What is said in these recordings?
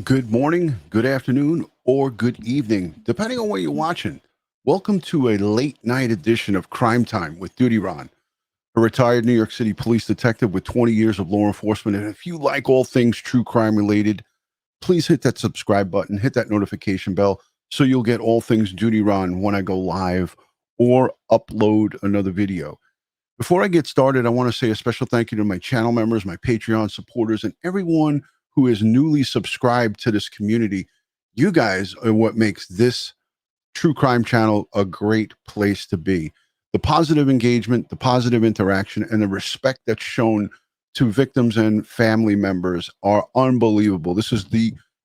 Good morning, good afternoon, or good evening, depending on where you're watching. Welcome to a late night edition of Crime Time with DutyRon, a retired New York City police detective with 20 years of law enforcement. And if you like all things true crime related, please hit that subscribe button, hit that notification bell so you'll get all things DutyRon when I go live or upload another video. Before I get started, I want to say a special thank you to my channel members, my Patreon supporters, and everyone who is newly subscribed to this community. You guys are what makes this true crime channel a great place to be. The positive engagement, the positive interaction, and the respect that's shown to victims and family members are unbelievable. This is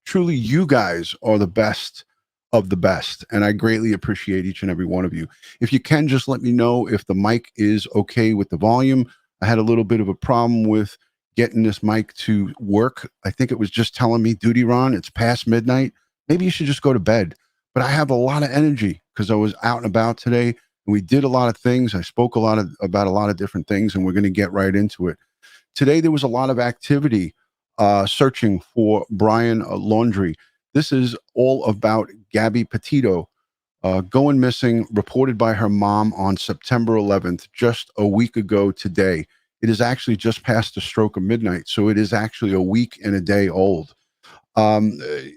truly, you guys are the best of the best. And I greatly appreciate each and every one of you. If you can, just let me know if the mic is okay with the volume. I had a little bit of a problem with getting this mic to work. I think it was just telling me, DutyRon, it's past midnight. Maybe you should just go to bed. But I have a lot of energy because I was out and about today and we did a lot of things. I spoke about a lot of different things, and we're going to get right into it. Today, there was a lot of activity searching for Brian Laundrie. This is all about Gabby Petito going missing, reported by her mom on September 11th, just a week ago today. It is actually just past the stroke of midnight, so it is actually a week and a day old. It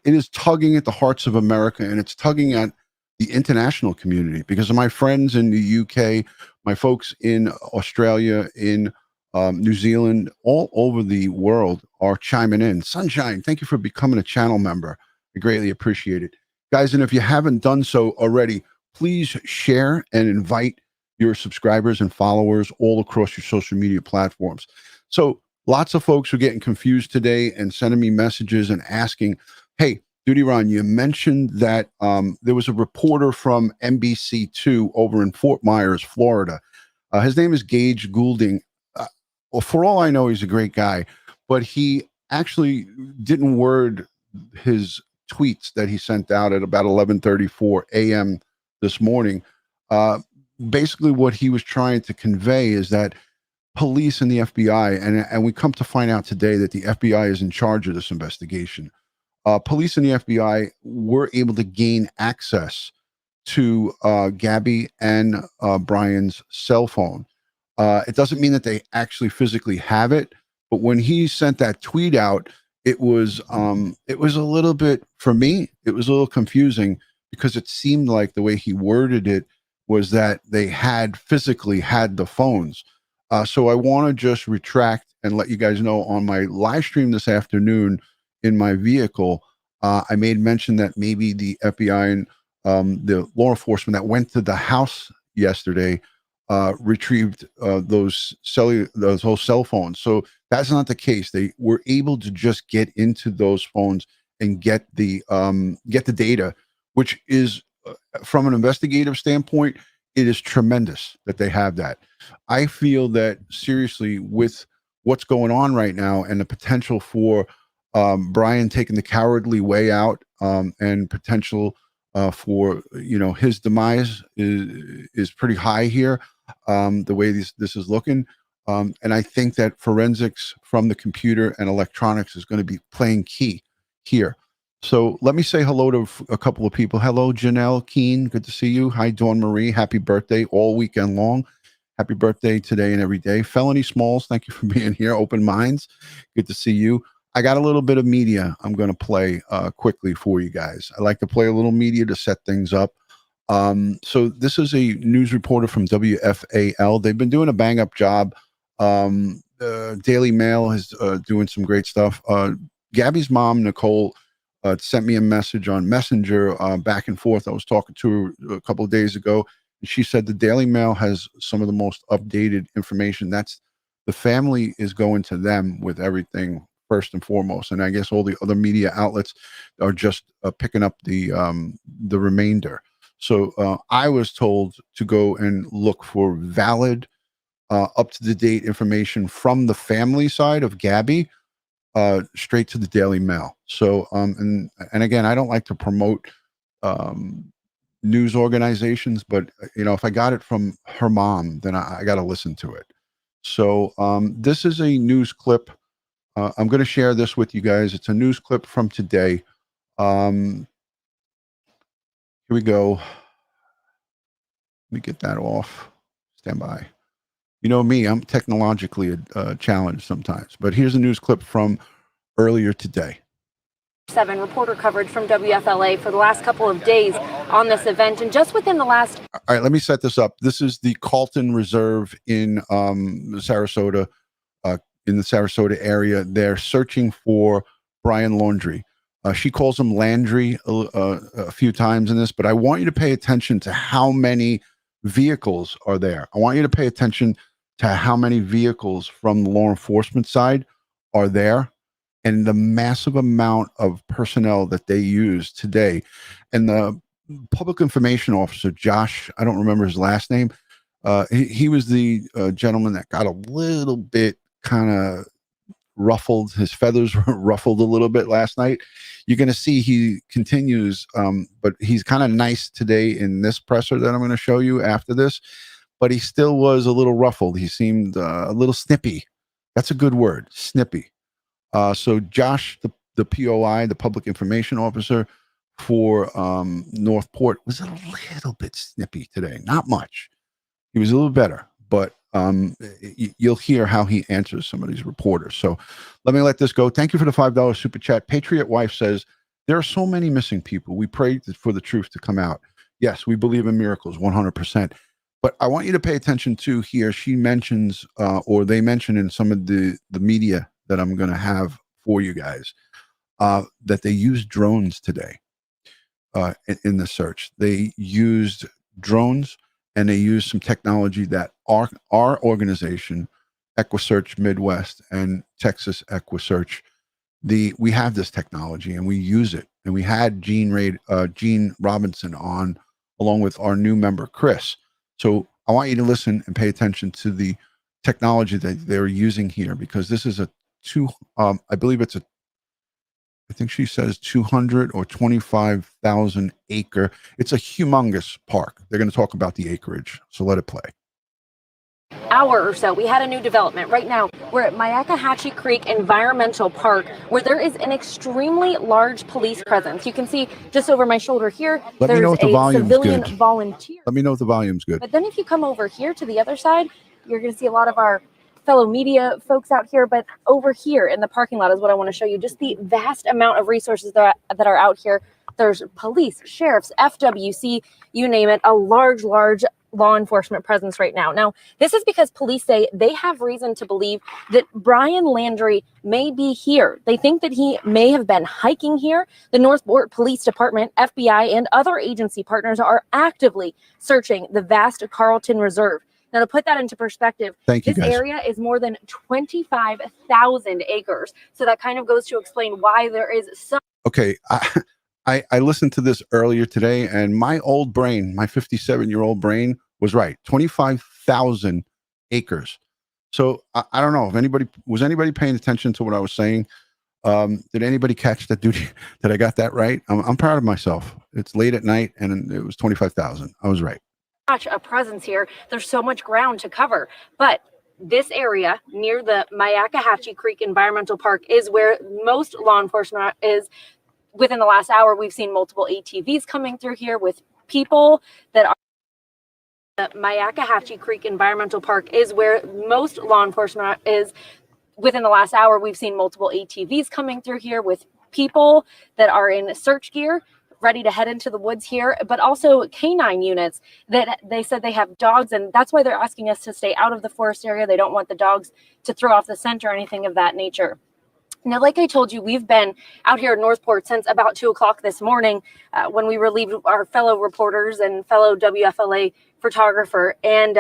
is tugging at the hearts of America, and it's tugging at the international community because of my friends in the UK, my folks in Australia, in New Zealand, all over the world are chiming in. Sunshine, thank you for becoming a channel member. I greatly appreciate it. Guys, and if you haven't done so already, please share and invite your subscribers and followers all across your social media platforms. So lots of folks are getting confused today and sending me messages and asking, hey, DutyRon, you mentioned that there was a reporter from NBC2 over in Fort Myers, Florida. His name is Gage Goulding. Well, for all I know, he's a great guy, but he actually didn't word his tweets that he sent out at about 11:34 a.m. this morning. Basically, what he was trying to convey is that police and the FBI, and we come to find out today that the FBI is in charge of this investigation. Police and the FBI were able to gain access to Gabby and Brian's cell phone. It doesn't mean that they actually physically have it, but when he sent that tweet out, it was a little bit, for me, it was a little confusing because it seemed like the way he worded it was that they had physically had the phones. So I want to just retract and let you guys know on my live stream this afternoon in my vehicle, I made mention that maybe the FBI and the law enforcement that went to the house yesterday retrieved those whole cell phones. So that's not the case. They were able to just get into those phones and get the data, which is from an investigative standpoint, it is tremendous that they have that. I feel that seriously, with what's going on right now and the potential for Brian taking the cowardly way out, and potential for his demise is pretty high here. The way this is looking, and I think that forensics from the computer and electronics is going to be playing key here. So let me say hello to a couple of people. Hello, Janelle Keen. Good to see you. Hi, Dawn Marie. Happy birthday all weekend long. Happy birthday today and every day. Felony Smalls, thank you for being here. Open Minds. Good to see you. I got a little bit of media I'm going to play quickly for you guys. I like to play a little media to set things up. So this is a news reporter from WFAL. They've been doing a bang up job. Daily Mail is doing some great stuff. Gabby's mom, Nicole, sent me a message on Messenger back and forth. I was talking to her a couple of days ago, and she said the Daily Mail has some of the most updated information. That's the family is going to them with everything first and foremost, and I guess all the other media outlets are just picking up the remainder. So I was told to go and look for valid, up to the date information from the family side of Gabby, straight to the Daily Mail. So, and again, I don't like to promote news organizations, but if I got it from her mom, then I got to listen to it. So, this is a news clip I'm going to share this with you guys. It's a news clip from today. Here we go. Let me get that off. Stand by. You know me, I'm technologically challenged sometimes, but here's a news clip from earlier today. 7 reporter coverage from WFLA for the last couple of days on this event, and just within the last... All right, let me set this up. This is the Carlton Reserve in Sarasota, in the Sarasota area. They're searching for Brian Laundrie. She calls him Landry a few times in this, but I want you to pay attention to how many vehicles are there. I want you to pay attention to how many vehicles from the law enforcement side are there and the massive amount of personnel that they use today. And the public information officer, Josh, I don't remember his last name. He was the gentleman that got a little bit kind of ruffled. His feathers were ruffled a little bit last night. You're going to see he continues, but he's kind of nice today in this presser that I'm going to show you after this. But he still was a little ruffled. He seemed a little snippy. That's a good word, snippy. So Josh, the POI, the public information officer for Northport, was a little bit snippy today. Not much. He was a little better, but you'll hear how he answers some of these reporters. So let me let this go. Thank you for the $5 super chat. Patriot Wife says, there are so many missing people. We pray for the truth to come out. Yes, we believe in miracles, 100%. But I want you to pay attention to here. She mentions, or they mention in some of the media that I'm going to have for you guys, that they used drones today in the search. They used drones and they used some technology that our organization, EquiSearch Midwest and Texas EquiSearch, we have this technology and we use it. And we had Gene Robinson on along with our new member, Chris. So I want you to listen and pay attention to the technology that they're using here, because this is I believe it's I think she says 200 or 25,000 acre. It's a humongous park. They're going to talk about the acreage. So let it play. Hour or so, we had a new development. Right now, we're at Myakkahatchee Creek Environmental Park, where there is an extremely large police presence. You can see just over my shoulder here, there's a civilian volunteer. Let me know if the volume's good. But then if you come over here to the other side, you're going to see a lot of our fellow media folks out here. But over here in the parking lot is what I want to show you, just the vast amount of resources that are out here. There's police, sheriffs, FWC, you name it, a large law enforcement presence right now. Now, this is because police say they have reason to believe that Brian Laundrie may be here. They think that he may have been hiking here. The Northport Police Department, FBI, and other agency partners are actively searching the vast Carlton Reserve. Now, to put that into perspective, this area is more than 25,000 acres. So that kind of goes to explain why there is some... Okay, I listened to this earlier today, and my old brain, my 57-year-old brain, was right. 25,000 acres. So I don't know if anybody paying attention to what I was saying. Did anybody catch that duty that I got that right? I'm proud of myself. It's late at night and it was 25,000. I was right. A presence here. There's so much ground to cover, but this area near the Myakkahatchee Creek Environmental Park is where most law enforcement is. Within the last hour, we've seen multiple ATVs coming through here with people that are... The Myakkahatchee Creek Environmental Park is where most law enforcement is. Within the last hour, we've seen multiple ATVs coming through here with people that are in search gear, ready to head into the woods here, but also canine units that they said they have dogs, and that's why they're asking us to stay out of the forest area. They don't want the dogs to throw off the scent or anything of that nature. Now, like I told you, we've been out here at Northport since about 2 o'clock this morning when we relieved our fellow reporters and fellow WFLA photographer. And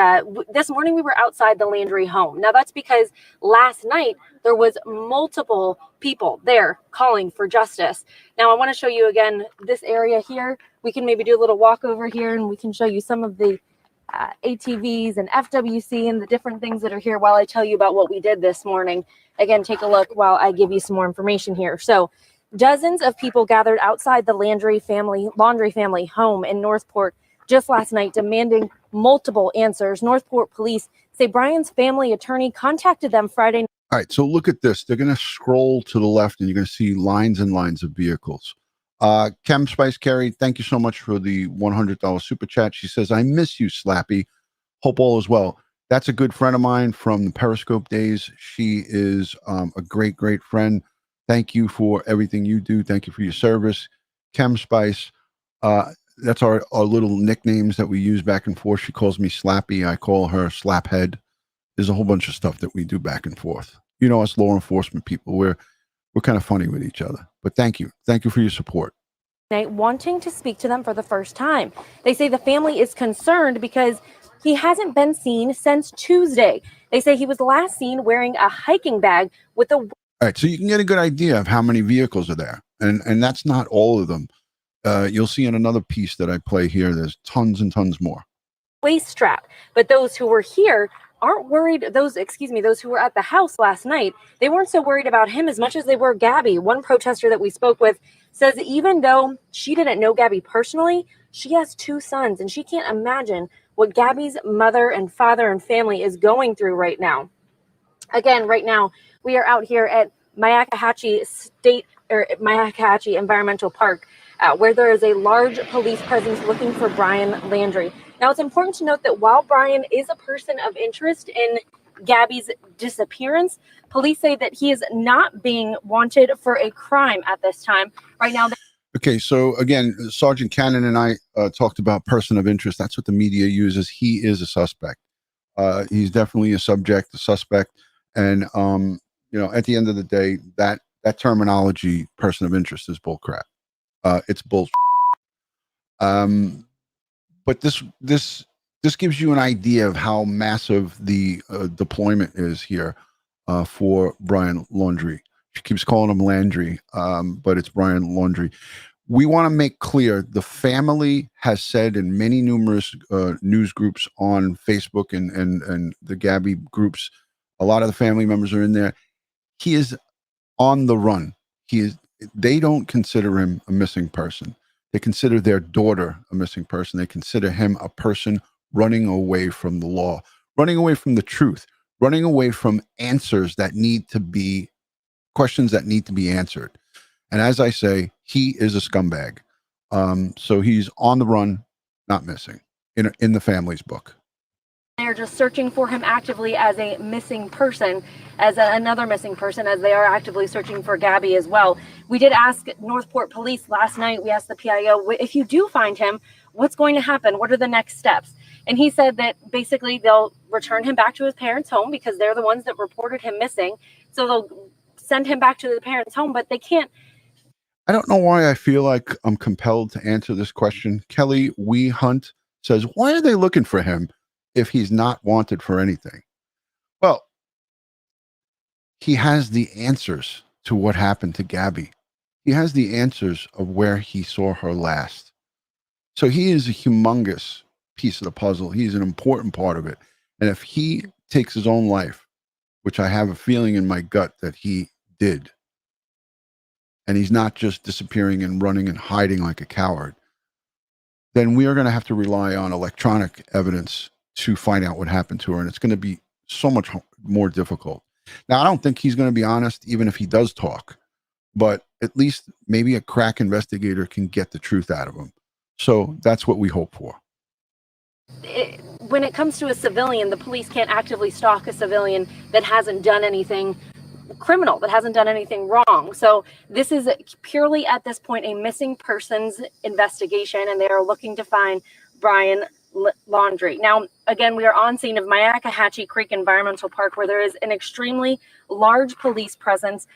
this morning we were outside the Laundrie home. Now, that's because last night there was multiple people there calling for justice. Now, I want to show you again this area here. We can maybe do a little walk over here and we can show you some of the ATVs and FWC and the different things that are here while I tell you about what we did this morning. Again, take a look while I give you some more information here. So dozens of people gathered outside the Laundrie family home in Northport just last night, demanding multiple answers. Northport police say Brian's family attorney contacted them Friday. All right, so look at this. They're going to scroll to the left, and you're going to see lines and lines of vehicles. Chem Spice Carey, thank you so much for the $100 super chat. She says, I miss you, Slappy. Hope all is well. That's a good friend of mine from the Periscope days. She is a great, great friend. Thank you for everything you do. Thank you for your service. Chem Spice, that's our little nicknames that we use back and forth. She calls me Slappy. I call her Slaphead. There's a whole bunch of stuff that we do back and forth. You know, us law enforcement people, we're kind of funny with each other. But thank you. Thank you for your support. Wanting to speak to them for the first time. They say the family is concerned because he hasn't been seen since Tuesday. They say he was last seen wearing a hiking bag with a... All right, so you can get a good idea of how many vehicles are there. And that's not all of them. You'll see in another piece that I play here, there's tons and tons more. Waist strap. But those who were here aren't worried. Those who were at the house last night, they weren't so worried about him as much as they were Gabby. One protester that we spoke with says even though she didn't know Gabby personally, she has 2 sons, and she can't imagine what Gabby's mother and father and family is going through right now. Again, right now, we are out here at Myakkahatchee Environmental Park, where there is a large police presence looking for Brian Laundrie. Now, it's important to note that while Brian is a person of interest in Gabby's disappearance, police say that he is not being wanted for a crime at this time. Right now. Okay, so again, Sergeant Cannon and I talked about person of interest. That's what the media uses. He is a suspect. He's definitely a suspect. And, at the end of the day, that terminology, person of interest, is bullcrap. It's bull. But this gives you an idea of how massive the deployment is here for Brian Laundrie. She keeps calling him Landry, but it's Brian Laundrie. We want to make clear the family has said in many numerous news groups on Facebook and the Gabby groups, a lot of the family members are in there. He is on the run. They don't consider him a missing person. They consider their daughter a missing person. They consider him a person running away from the law, running away from the truth, running away from answers that need to be, questions that need to be answered. And as I say, he is a scumbag. So he's on the run, not missing, in the family's book. They're just searching for him actively as a missing person, as another missing person, as they are actively searching for Gabby as well. We did ask Northport Police last night. We asked the PIO, if you do find him, what's going to happen? What are the next steps? And he said that basically they'll return him back to his parents' home because they're the ones that reported him missing. So they'll send him back to the parents' home, but they can't. I don't know why I feel like I'm compelled to answer this question. Kelly Wee Hunt says, why are they looking for him if he's not wanted for anything? Well, he has the answers to what happened to Gabby. He has the answers of where he saw her last. So he is a humongous piece of the puzzle. He's an important part of it. And if he takes his own life, which I have a feeling in my gut that he did, and he's not just disappearing and running and hiding like a coward, then we are going to have to rely on electronic evidence to find out what happened to her. And it's going to be so much more difficult. Now, I don't think he's going to be honest, even if he does talk, but at least maybe a crack investigator can get the truth out of him. So that's what we hope for. When it comes to a civilian, the police can't actively stalk a civilian that hasn't done anything criminal, that hasn't done anything wrong. So this is purely at this point a missing persons investigation, and they are looking to find Brian Laundrie. Now, again, we are on scene of Myakkahatchee Creek Environmental Park, where there is an extremely large police presence.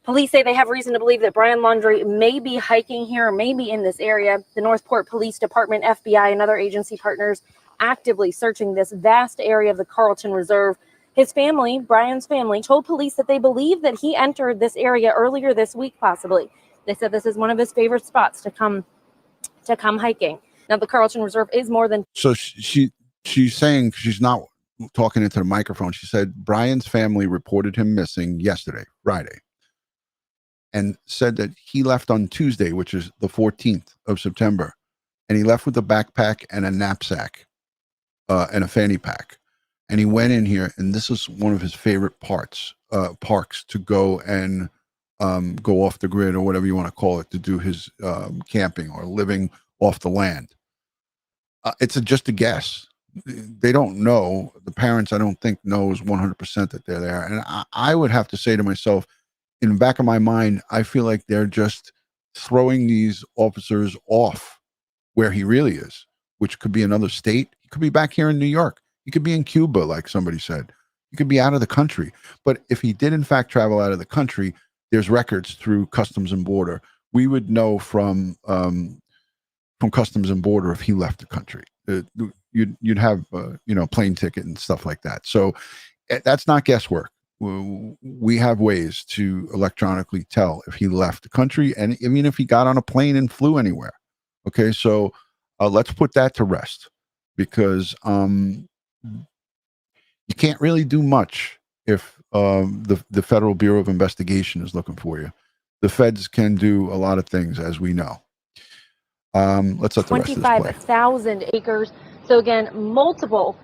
Police say they have reason to believe that Brian Laundrie may be hiking here, may be in this area. The Northport Police Department, FBI, and other agency partners actively searching this vast area of the Carlton Reserve. His family, Brian's family, told police that they believe that he entered this area earlier this week, possibly. They said this is one of his favorite spots to come hiking. Now, the Carlton Reserve is more than... So she's saying, she's not talking into the microphone. She said Brian's family reported him missing yesterday, Friday, and said that he left on Tuesday, which is the 14th of September. And he left with a backpack and a knapsack and a fanny pack. And he went in here, and this is one of his favorite parts parks to go and go off the grid or whatever you want to call it, to do his camping or living off the land. It's just a guess. They don't know. The parents, I don't think, knows 100% that they're there. And I would have to say to myself, in the back of my mind, I feel like they're just throwing these officers off where he really is, which could be another state. He could be back here in New York. He could be in Cuba, like somebody said. He could be out of the country. But if he did, in fact, travel out of the country, there's records through Customs and Border. We would know from Customs and Border if he left the country. You'd have plane ticket and stuff like that. So that's not guesswork. We have ways to electronically tell if he left the country, and I mean if he got on a plane and flew anywhere. Okay, so let's put that to rest, because you can't really do much if the Federal Bureau of Investigation is looking for you. The feds can do a lot of things, as we know. Let's let the rest of this play. 25,000 acres. So again, multiple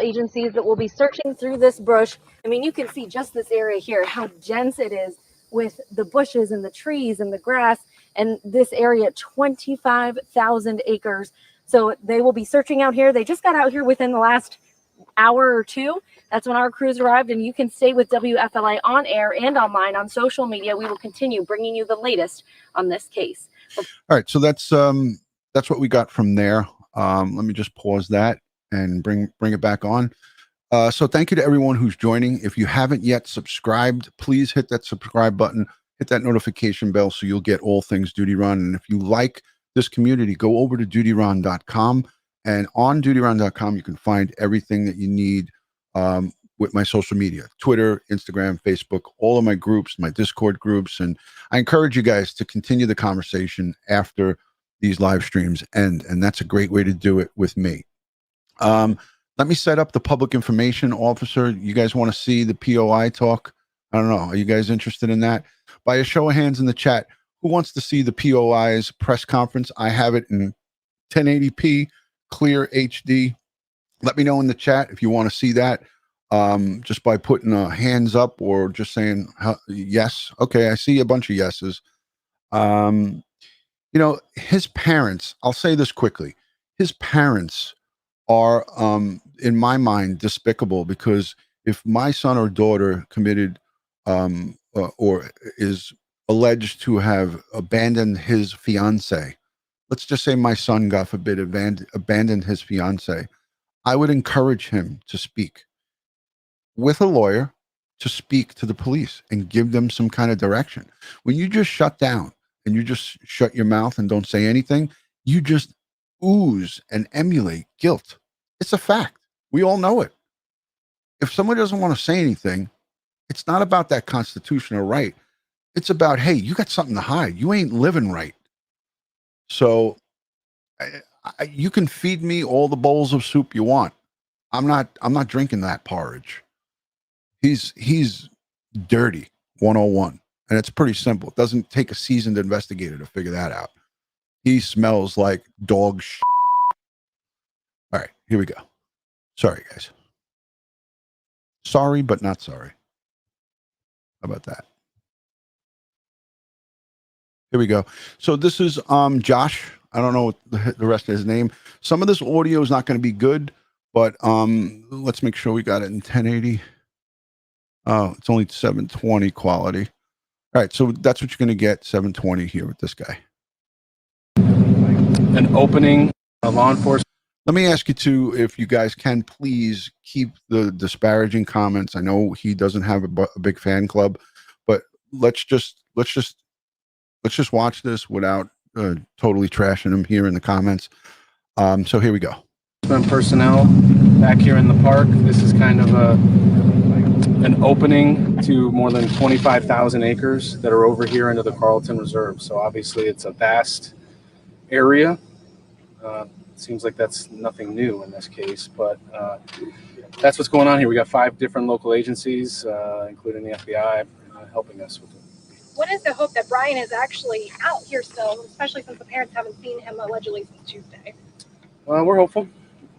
agencies that will be searching through this brush. I mean, you can see just this area here, how dense it is with the bushes and the trees and the grass. And this area, 25,000 acres. So they will be searching out here. They just got out here within the last hour or two. That's when our crews arrived, and you can stay with WFLA on air and online on social media. We will continue bringing you the latest on this case. All right, so that's what we got from there. Let me just pause that and bring it back on. So thank you to everyone who's joining. If you haven't yet subscribed, please hit that subscribe button, hit that notification bell so you'll get all things DutyRon. And if you like this community, go over to DutyRon.com. And on DutyRon.com, you can find everything that you need with my social media, Twitter, Instagram, Facebook, all of my groups, my Discord groups. And I encourage you guys to continue the conversation after these live streams end. And that's a great way to do it with me. Let me set up the public information officer. You guys want to see the POI talk? I don't know. Are you guys interested in that? By a show of hands in the chat, who wants to see the POI's press conference? I have it in 1080p, clear HD. Let me know in the chat if you want to see that, just by putting hands up or just saying yes. Okay, I see a bunch of yeses. His parents, I'll say this quickly. His parents are, in my mind, despicable, because if my son or daughter committed or is alleged to have abandoned his fiance, let's just say my son, God forbid, abandoned his fiance, I would encourage him to speak with a lawyer, to speak to the police and give them some kind of direction. When you just shut down and you just shut your mouth and don't say anything, you just ooze and emulate guilt. It's a fact. We all know it. If somebody doesn't want to say anything, it's not about that constitutional right. It's about, hey, you got something to hide. You ain't living right. So you can feed me all the bowls of soup you want. I'm not drinking that porridge. He's dirty 101. And it's pretty simple. It doesn't take a seasoned investigator to figure that out. He smells like dog shit. All right, here we go. Sorry, guys. Sorry, but not sorry. How about that? Here we go. So this is Josh. I don't know what the rest of his name. Some of this audio is not going to be good, but let's make sure we got it in 1080. Oh, it's only 720 quality. All right, so that's what you're going to get, 720 here with this guy. An opening, law enforcement. Let me ask you too, if you guys can please keep the disparaging comments. I know he doesn't have a big fan club, but let's just watch this without totally trashing him here in the comments. So here we go. Personnel back here in the park. This is kind of an opening to more than 25,000 acres that are over here into the Carlton Reserve. So obviously it's a vast area. Seems like that's nothing new in this case, but that's what's going on here. We got 5 different local agencies, including the FBI, helping us with it. What is the hope that Brian is actually out here still, especially since the parents haven't seen him allegedly since Tuesday? We're hopeful.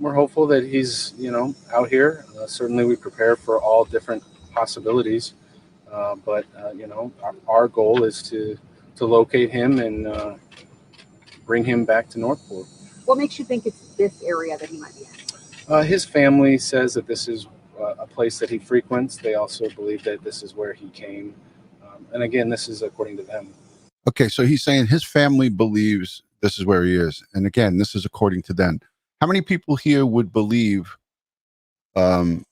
We're hopeful that he's, out here. Certainly we prepare for all different possibilities. But you know, our goal is to locate him and bring him back to Northport. What makes you think it's this area that he might be in? His family says that this is a place that he frequents. They also believe that this is where he came. And again, this is according to them. Okay, so he's saying his family believes this is where he is. And again, this is according to them. How many people here would believe Brian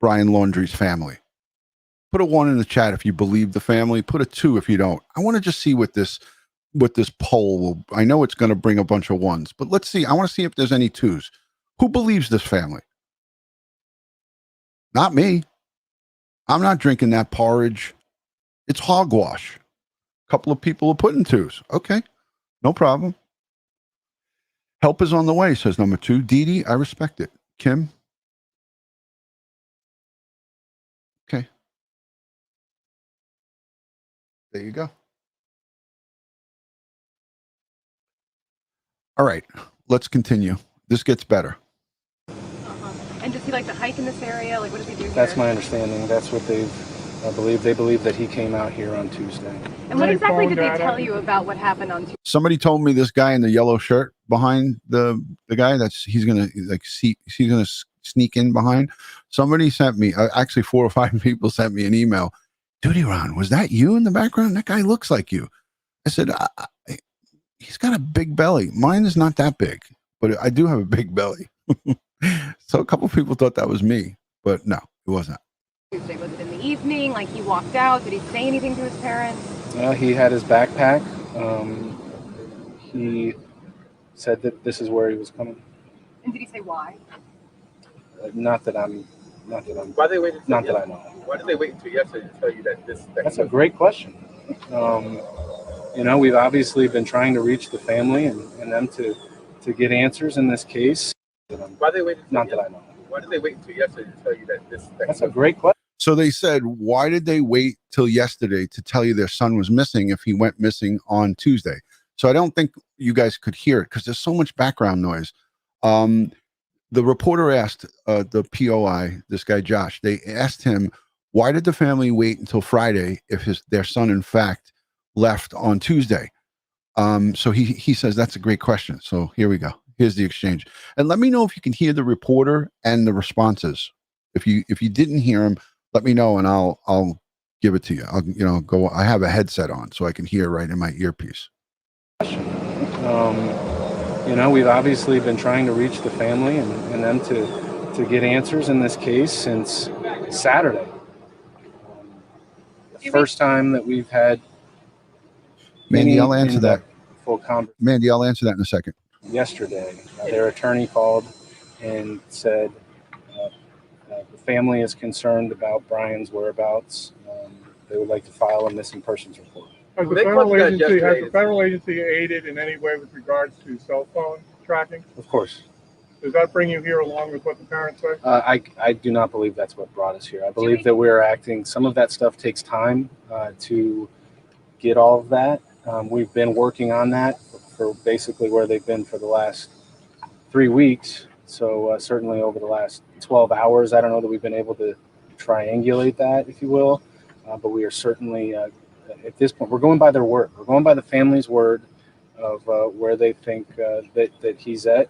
Laundrie's family? Put a 1 in the chat if you believe the family. Put a 2 if you don't. I want to just see what this poll will. I know it's going to bring a bunch of 1s, but let's see. I want to see if there's any 2s. Who believes this family? Not me. I'm not drinking that porridge. It's hogwash. A couple of people are putting 2s. Okay, no problem. Help is on the way, says number 2. Dee Dee, I respect it. Kim? Okay. There you go. All right, let's continue. This gets better. And does he like to hike in this area? Like, what does he do here? That's my understanding. That's what they've believe. They believe that he came out here on Tuesday. And what exactly did they tell you about what happened on Tuesday? Somebody told me this guy in the yellow shirt behind the guy he's gonna sneak in behind. Somebody sent me actually 4 or 5 people sent me an email. DutyRon, was that you in the background? That guy looks like you. I said, he's got a big belly. Mine is not that big, but I do have a big belly. So a couple of people thought that was me, but no, it wasn't. Tuesday, was it in the evening? Like he walked out? Did he say anything to his parents? He had his backpack. He said that this is where he was coming. And did he say why? Not that I'm. Why they waited? Not that I know. Why did they wait until yesterday to tell you that this? That's a great question. You know, we've obviously been trying to reach the family and them to get answers in this case. Why they waited? Not that I know. Why did they wait until yesterday to tell you that this? That's a great question. So they said, why did they wait till yesterday to tell you their son was missing if he went missing on Tuesday? So I don't think you guys could hear it because there's so much background noise. The reporter asked the POI, this guy Josh, they asked him, why did the family wait until Friday if their son in fact left on Tuesday? So he says that's a great question. So here we go. Here's the exchange. And let me know if you can hear the reporter and the responses. If you didn't hear him, let me know and I'll give it to you. I have a headset on so I can hear right in my earpiece. You know, we've obviously been trying to reach the family and them to get answers in this case since Saturday. The first time that we've had Mandy, I'll answer that. Full conversation. Mandy, I'll answer that in a second. Yesterday, their attorney called and said the family is concerned about Brian's whereabouts. They would like to file a missing persons report. Has the federal agency aided in any way with regards to cell phone tracking? Of course. Does that bring you here along with what the parents say? I do not believe that's what brought us here. I believe that we're acting. Some of that stuff takes time to get all of that. We've been working on that for basically where they've been for the last 3 weeks. So certainly over the last 12 hours, I don't know that we've been able to triangulate that, if you will. But we are certainly, at this point, we're going by their word. We're going by the family's word of where they think that he's at.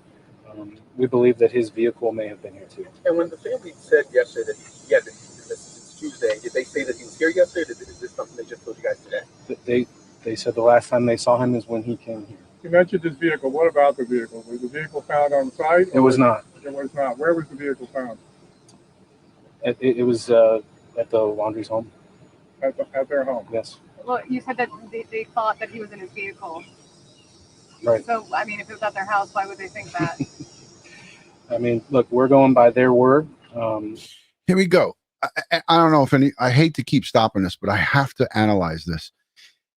We believe that his vehicle may have been here too. And when the family said yesterday that he had been since Tuesday, did they say that he was here yesterday? Or is this something they just told you guys today? They said the last time they saw him is when he came here. You mentioned this vehicle. What about the vehicle? Was the vehicle found on site? It was not. It was not. Where was the vehicle found? It was at the Laundrie's home. At their home? Yes. Well, you said that they thought that he was in his vehicle. Right. So, I mean, if it was at their house, why would they think that? I mean, look, we're going by their word. Here we go. I don't know if I hate to keep stopping this, but I have to analyze this.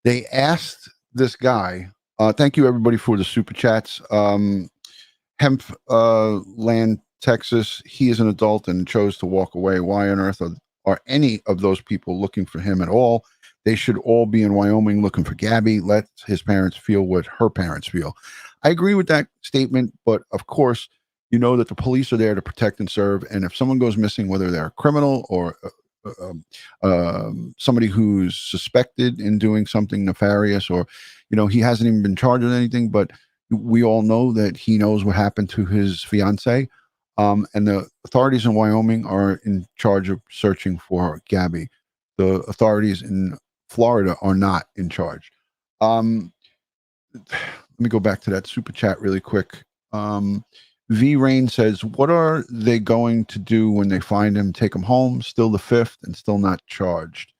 They asked this guy, thank you everybody for the super chats. Hemp Land, Texas, he is an adult and chose to walk away. Why on earth are any of those people looking for him at all? They should all be in Wyoming looking for Gabby. Let his parents feel what her parents feel. I agree with that statement, but of course, you know that the police are there to protect and serve. And if someone goes missing, whether they're a criminal or somebody who's suspected in doing something nefarious, or he hasn't even been charged with anything, but we all know that he knows what happened to his fiance. And the authorities in Wyoming are in charge of searching for Gabby. The authorities in Florida are not in charge. Let me go back to that super chat really quick. V Rain says, what are they going to do when they find him? Take him home? Still the fifth and still not charged.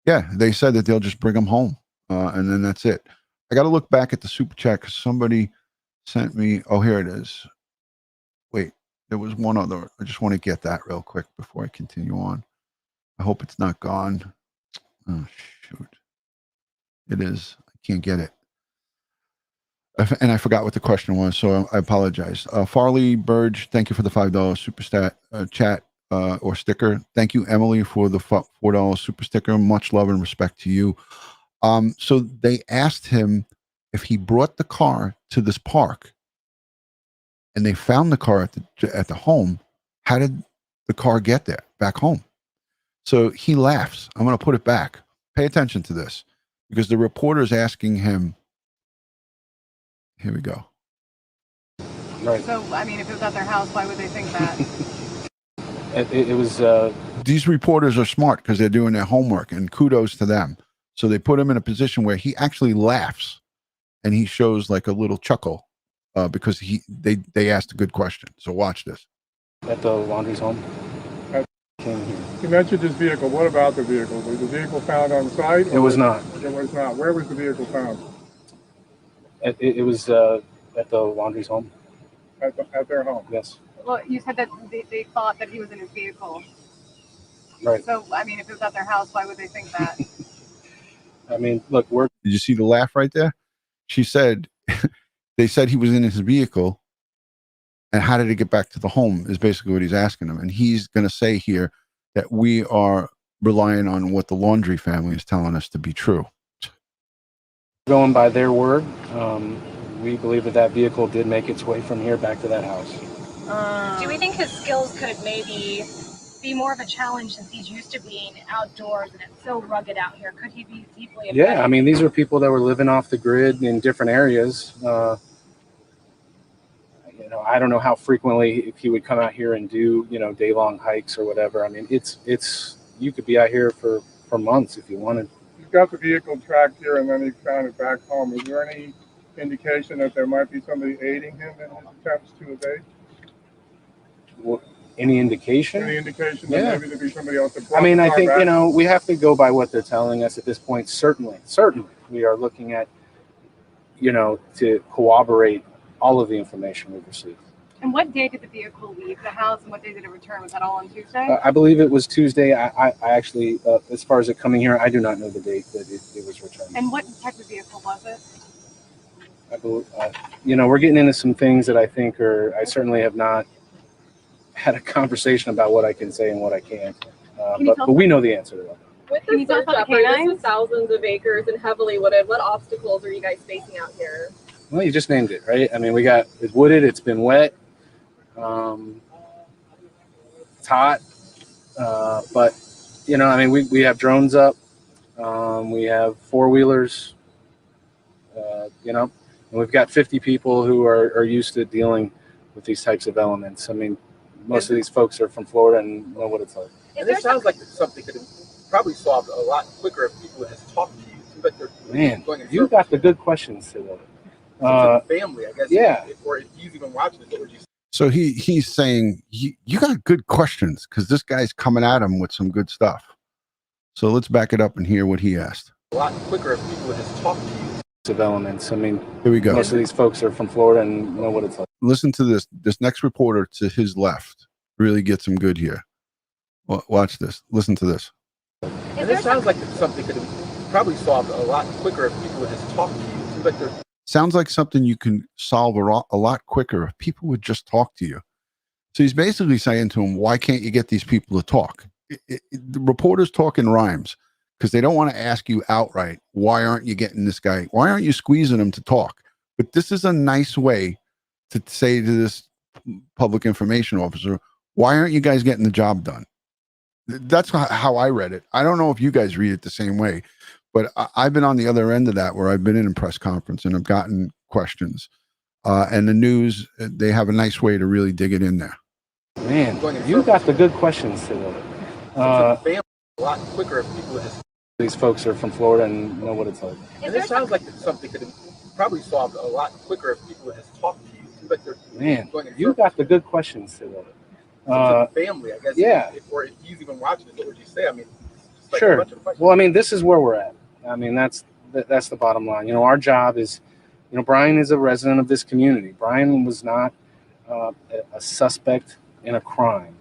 Yeah, they said that they'll just bring him home. And then that's it. I got to look back at the super chat because somebody sent me. Oh, here it is. Wait, there was one other. I just want to get that real quick before I continue on. I hope it's not gone. Oh, shoot. It is. I can't get it. And I forgot what the question was, so I apologize. Farley Burge, thank you for the $5 super chat or sticker. Thank you, Emily, for the $4 super sticker. Much love and respect to you. So they asked him if he brought the car to this park, and they found the car at the home. How did the car get there, back home? So he laughs. I'm going to put it back. Pay attention to this, because the reporter is asking him. Here we go. Right. So, I mean, if it was at their house, why would they think that? It was. These reporters are smart because they're doing their homework, and kudos to them. So they put him in a position where he actually laughs, and he shows like a little chuckle because they asked a good question. So watch this. At the Laundrie's home. You mentioned this vehicle. What about the vehicle? Was the vehicle found on site? It was not. It was not. Where was the vehicle found? It was at the Laundrie's home. At their home? Yes. Well, you said that they thought that he was in his vehicle. Right. So, I mean, if it was at their house, why would they think that? I mean, look, Did you see the laugh right there? She said, they said he was in his vehicle, and how did he get back to the home is basically what he's asking him. And he's going to say here that we are relying on what the Laundrie family is telling us to be true. Going by their word, we believe that vehicle did make its way from here back to that house. Do we think his skills could maybe be more of a challenge since he's used to being outdoors and it's so rugged out here? Could he be deeply affected? Yeah, I mean, these are people that were living off the grid in different areas. I don't know how frequently if he would come out here and do, day-long hikes or whatever. I mean, it's you could be out here for months if you wanted. He's got the vehicle tracked here, and then he found it back home. Is there any indication that there might be somebody aiding him in his attempts to evade? Well, any indication? Any indication that maybe there'd be somebody else that brought I mean, the I car think, back? we have to go by what they're telling us at this point. Certainly, we are looking at, to corroborate all of the information we've received. And what day did the vehicle leave the house, and what day did it return? Was that all on Tuesday? I believe it was Tuesday. I actually, as far as it coming here, I do not know the date that it was returned. And what type of vehicle was it? I believe, we're getting into some things that I think I certainly have not had a conversation about what I can say and what I can't. But we know the answer to that. With the search effort, this was thousands of acres and heavily wooded. What obstacles are you guys facing out here? Well, you just named it, right? I mean, it's wooded, it's been wet, it's hot, but we have drones up, we have four-wheelers, and we've got 50 people who are used to dealing with these types of elements. I mean, most of these folks are from Florida and know what it's like. And this sounds like something could have probably solved a lot quicker if people would just talk to you. It seems like they're going in You got the good questions today. family, I guess. Yeah. Or if he's even watching this, what would you say? So he's saying, you got good questions because this guy's coming at him with some good stuff. So let's back it up and hear what he asked. A lot quicker if people would just talk to you. Of elements. I mean, here we go. Most of these folks are from Florida and know what it's like. Listen to this. This next reporter to his left really gets him good here. Watch this. Listen to this. And this sounds like something could have probably solved a lot quicker if people would just talk to you. It seems like they're sounds like something you can solve a lot quicker if people would just talk to you. So he's basically saying to him, why can't you get these people to talk? The reporters talk in rhymes because they don't want to ask you outright, why aren't you getting this guy? Why aren't you squeezing him to talk? But this is a nice way to say to this public information officer, why aren't you guys getting the job done? That's how I read it. I don't know if you guys read it the same way, but I've been on the other end of that, where I've been in a press conference and I've gotten questions. And the news, they have a nice way to really dig it in there. Man, you got the good questions today. A lot quicker if people would just. These folks are from Florida and know what it's like. And it sounds like it's something could probably solved a lot quicker if people would just talk to you. It seems like they're you got the good questions today. Family, I guess. Yeah. Or if he's even watching this, what would you say? I mean, it's like Sure. A bunch of questions. Well, I mean, this is where we're at. I mean, that's the bottom line. Our job is, Brian is a resident of this community. Brian was not a suspect in a crime.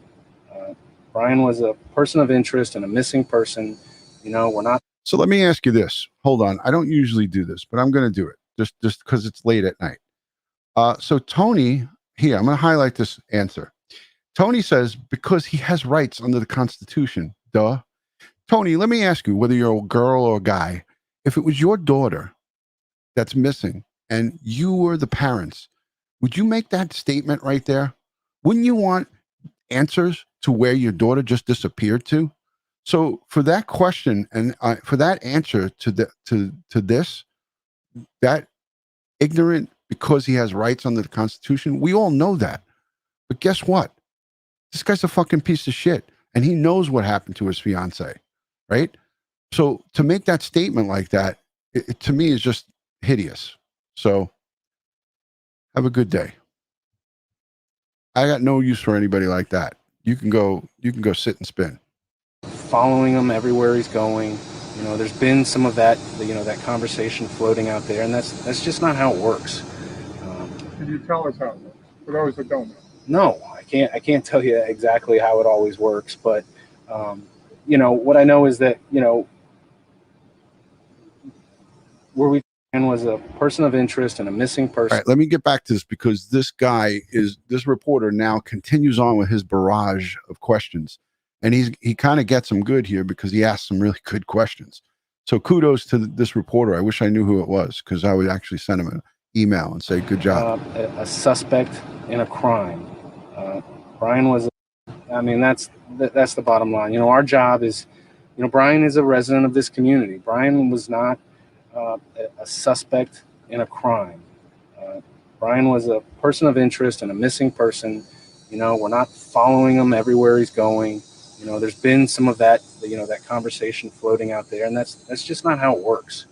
Brian was a person of interest and a missing person. We're not. So let me ask you this. Hold on. I don't usually do this, but I'm going to do it just because it's late at night. So Tony, here, I'm going to highlight this answer. Tony says, because he has rights under the Constitution. Duh. Tony, let me ask you, whether you're a girl or a guy, if it was your daughter that's missing and you were the parents, would you make that statement right there? Wouldn't you want answers to where your daughter just disappeared to? So for that question and for that answer to this, that ignorant because he has rights under the Constitution, we all know that. But guess what? This guy's a fucking piece of shit, and he knows what happened to his fiance, right? So to make that statement like that, it to me is just hideous. So have a good day. I got no use for anybody like that. You can go sit and spin. Following him everywhere he's going. There's been some of that, that conversation floating out there, and that's just not how it works. Can you tell us how it works for those that don't know? No, I can't tell you exactly how it always works, but what I know is that where we was a person of interest and a missing person. All right, let me get back to this, because this reporter now continues on with his barrage of questions, and he kind of gets them good here because he asked some really good questions. So kudos to this reporter. I wish I knew who it was, because I would actually send him an email and say, good job. A suspect in a crime. Brian was, that's the bottom line. Our job is, Brian is a resident of this community. Brian was not a suspect in a crime. Brian was a person of interest and a missing person. We're not following him everywhere he's going. There's been some of that, that conversation floating out there, and that's just not how it works.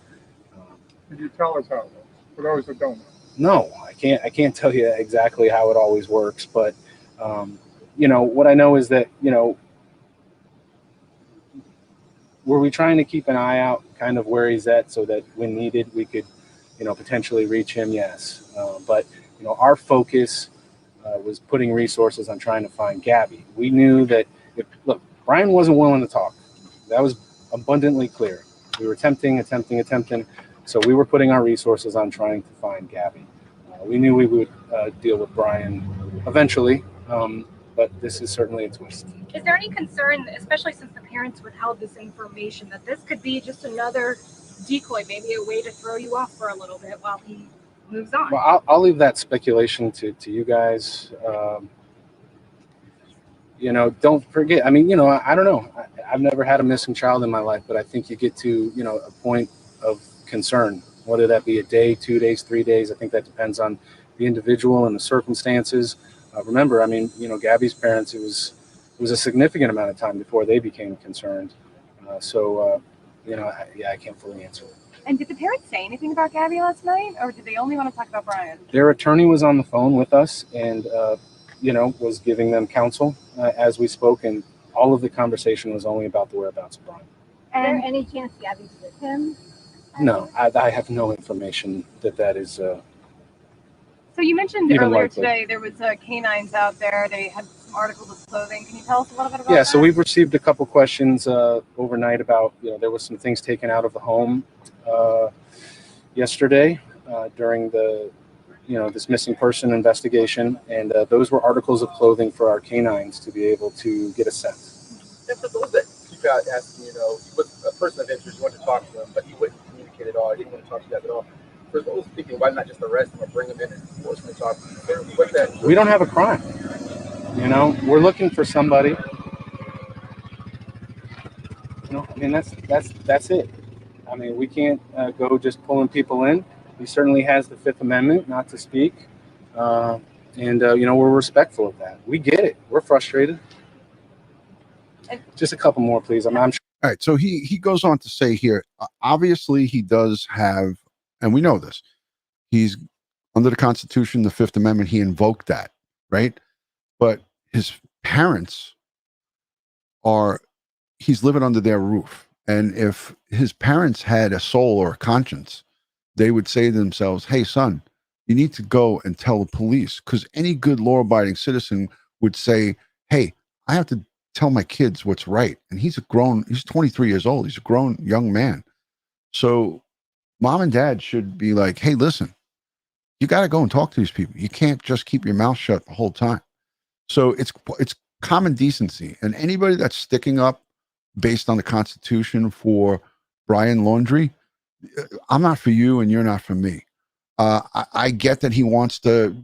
Can you tell us how it works for those that don't know? No, I can't tell you exactly how it always works, but what I know is that were we trying to keep an eye out kind of where he's at so that when needed we could potentially reach him? Yes, but our focus was putting resources on trying to find Gabby. We knew that look, Brian wasn't willing to talk. That was abundantly clear. We were attempting, so we were putting our resources on trying to find Gabby. We knew we would deal with Brian eventually, but this is certainly a twist. Is there any concern, especially since the parents withheld this information, that this could be just another decoy, maybe a way to throw you off for a little bit while he moves on? Well, I'll leave that speculation to you guys. Don't forget. I don't know. I've never had a missing child in my life, but I think you get to a point of concern, whether that be a day, 2 days, 3 days. I think that depends on the individual and the circumstances. Remember, Gabby's parents, it was a significant amount of time before they became concerned. I can't fully answer it. And did the parents say anything about Gabby last night, or did they only want to talk about Brian? Their attorney was on the phone with us and, was giving them counsel as we spoke, and all of the conversation was only about the whereabouts of Brian. Is there any chance Gabby's with him? No, I have no information that is. So you mentioned Even earlier likely. today there was canines out there. They had some articles of clothing. Can you tell us a little bit about that? Yeah, so we've received a couple questions overnight about, there was some things taken out of the home yesterday during the, this missing person investigation, and those were articles of clothing for our canines to be able to get a scent. And for those that keep out asking, he was a person of interest, you wanted to talk to him, but he wouldn't communicate at all. He didn't want to talk to you guys at all. For those speaking, why not just arrest him or bring him in and force him to talk to you? What's that? We don't have a crime. We're looking for somebody. I mean, that's it. I mean, we can't go just pulling people in. He certainly has the Fifth Amendment not to speak. We're respectful of that. We get it. We're frustrated. Just a couple more, please. I'm sure. All right. So he goes on to say here, obviously he does have, and we know this, he's under the Constitution, the Fifth Amendment, he invoked that, right? But his parents he's living under their roof. And if his parents had a soul or a conscience, they would say to themselves, hey, son, you need to go and tell the police, because any good law-abiding citizen would say, hey, I have to tell my kids what's right. And he's 23 years old. He's a grown young man. So mom and dad should be like, hey, listen, you got to go and talk to these people. You can't just keep your mouth shut the whole time. So it's common decency. And anybody that's sticking up based on the Constitution for Brian Laundrie, I'm not for you and you're not for me. I get that he wants to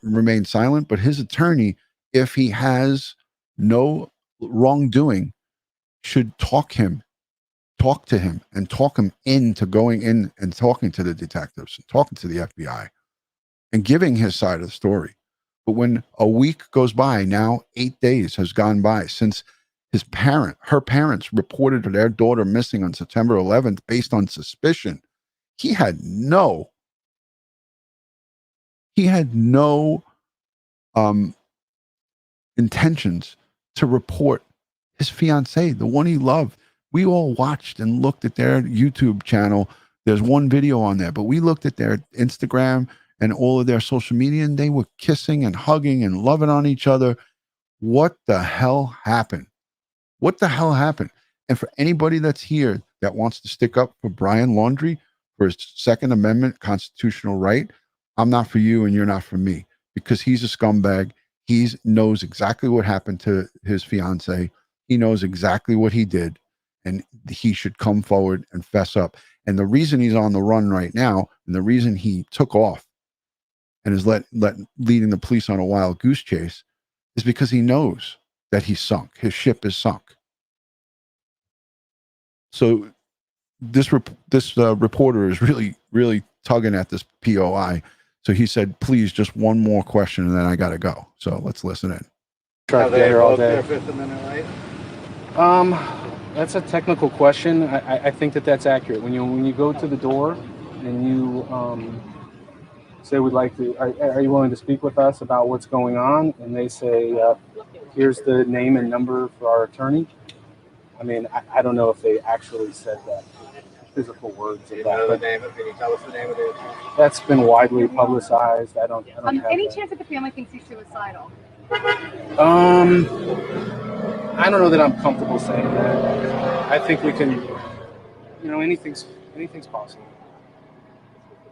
remain silent, but his attorney, if he has no wrongdoing, should talk to him and talk him into going in and talking to the detectives and talking to the FBI and giving his side of the story. But when a week goes by, now 8 days has gone by since her parents reported their daughter missing on September 11th based on suspicion, he had no intentions to report his fiancée, the one he loved. We all watched and looked at their YouTube channel. There's one video on there, but we looked at their Instagram and all of their social media, and they were kissing and hugging and loving on each other. What the hell happened? What the hell happened? And for anybody that's here that wants to stick up for Brian Laundrie, for his Second Amendment constitutional right, I'm not for you and you're not for me, because he's a scumbag. He knows exactly what happened to his fiance. He knows exactly what he did, and he should come forward and fess up. And the reason he's on the run right now, and the reason he took off and is leading the police on a wild goose chase, is because he knows that he's sunk. His ship is sunk. So this reporter is really, really tugging at this POI. So he said, please, just one more question, and then I got to go. So let's listen in. That's a technical question. I think that's accurate. When you go to the door and you say, are you willing to speak with us about what's going on? And they say, here's the name and number for our attorney. I mean, I don't know if they actually said that. Physical words of that. Can you tell us the name of the attorney? That's been widely publicized. I don't have any that. chance that the family thinks he's suicidal? I don't know that I'm comfortable saying that. I think we can, anything's possible.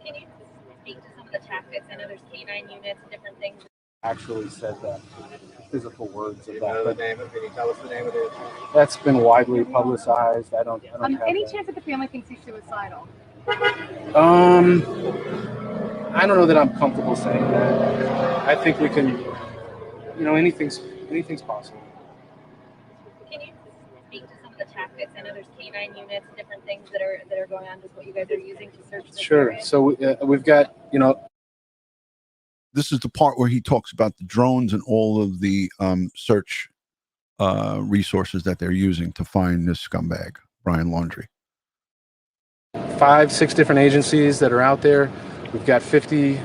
Can you speak to some of the tactics? I know there's K9 units and different things. Actually said that. Physical words of that. Can you tell us the name of the attorney? That's been widely publicized. I don't have any that. chance that the family thinks he's suicidal? I don't know that I'm comfortable saying that. I think we can, anything's possible. Can you speak to some of the tactics? I know there's K9 units and different things that are going on. Just what you guys are using to search this Sure. area? So we've got, This is the part where he talks about the drones and all of the search resources that they're using to find this scumbag, Brian Laundrie. 5-6 different agencies that are out there. We've got 50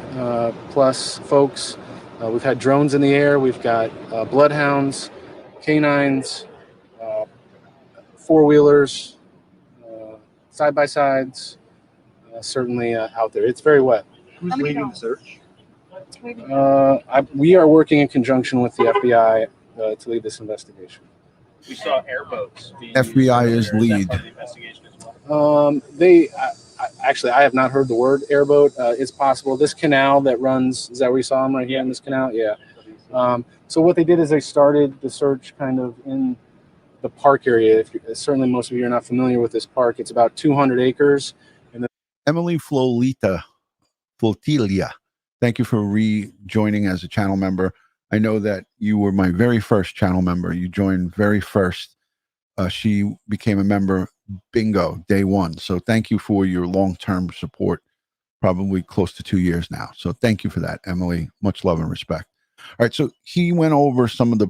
plus folks. We've had drones in the air. We've got bloodhounds, canines, four-wheelers, side-by-sides, certainly out there. It's very wet. Who's leading the search? We are working in conjunction with the FBI to lead this investigation. We saw airboats. FBI is lead. I have not heard the word airboat. It's possible. This canal that runs, is that where you saw them right here in this canal? Yeah. So what they did is they started the search kind of in the park area. Certainly most of you are not familiar with this park. It's about 200 acres. Emily Flotilla, thank you for rejoining as a channel member. I know that you were my very first channel member. You joined very first. she became a member, bingo, day one. So thank you for your long-term support, probably close to 2 years now. So thank you for that, Emily. Much love and respect. All right, so he went over some of the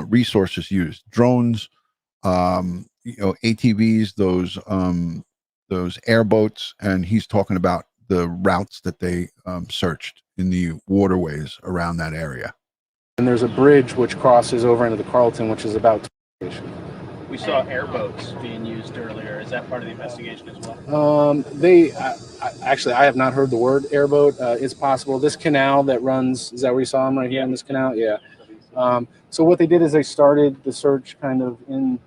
resources used: drones, ATVs, those airboats, and he's talking about the routes that they searched in the waterways around that area. And there's a bridge which crosses over into the Carlton, which is about. We saw airboats being used earlier. Is that part of the investigation as well? Actually, I have not heard the word airboat. It's possible. This canal that runs, is that where you saw them right here in this canal? Yeah. So what they did is they started the search kind of in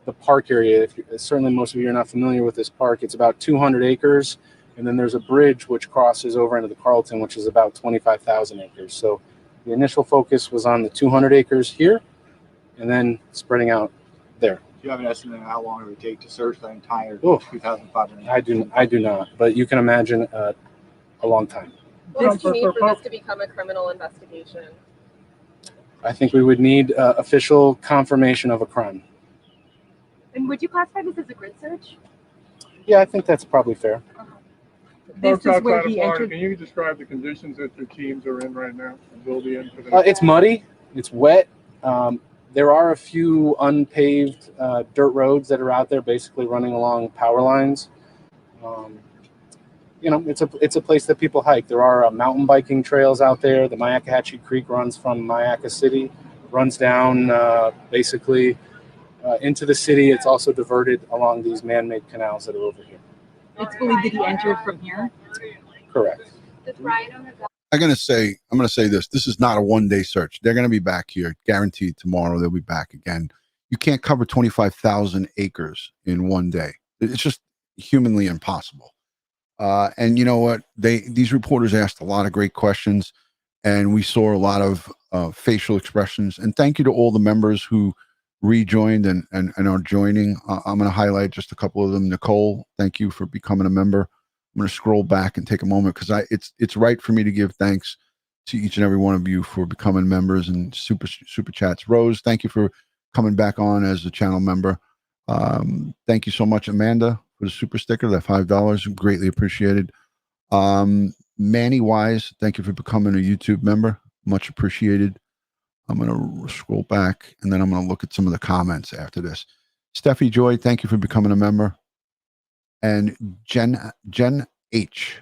the park area. Certainly most of you are not familiar with this park. It's about 200 acres. And then there's a bridge which crosses over into the Carlton, which is about 25,000 acres. So the initial focus was on the 200 acres here and then spreading out there. Do you have an estimate of how long it would take to search the entire 2,500? I do not, but you can imagine a long time. What do you need for this to become a criminal investigation? I think we would need official confirmation of a crime. And would you classify this as a grid search? Yeah, I think that's probably fair. Folks outside of Florida, can you describe the conditions that your teams are in right now and will be in for the It's muddy, it's wet. There are a few unpaved dirt roads that are out there, basically running along power lines. It's a place that people hike. There are mountain biking trails out there. The Myakkahatchee Creek runs from Myakka City, runs down basically into the city. It's also diverted along these man-made canals that are over here. It's believed that he entered from here. Correct. I'm going to say this. This is not a one-day search. They're going to be back here, guaranteed tomorrow. They'll be back again. You can't cover 25,000 acres in one day. It's just humanly impossible. And you know what? These reporters asked a lot of great questions, and we saw a lot of facial expressions. And thank you to all the members who rejoined and are joining. I'm going to highlight just a couple of them. Nicole, thank you for becoming a member. I'm going to scroll back and take a moment because it's right for me to give thanks to each and every one of you for becoming members and super chats. Rose, thank you for coming back on as a channel member. Thank you so much, Amanda, for the super sticker, that $5, greatly appreciated. Manny Wise, thank you for becoming a YouTube member, much appreciated. I'm going to scroll back and then I'm going to look at some of the comments after this. Steffi Joy, thank you for becoming a member. And Jen H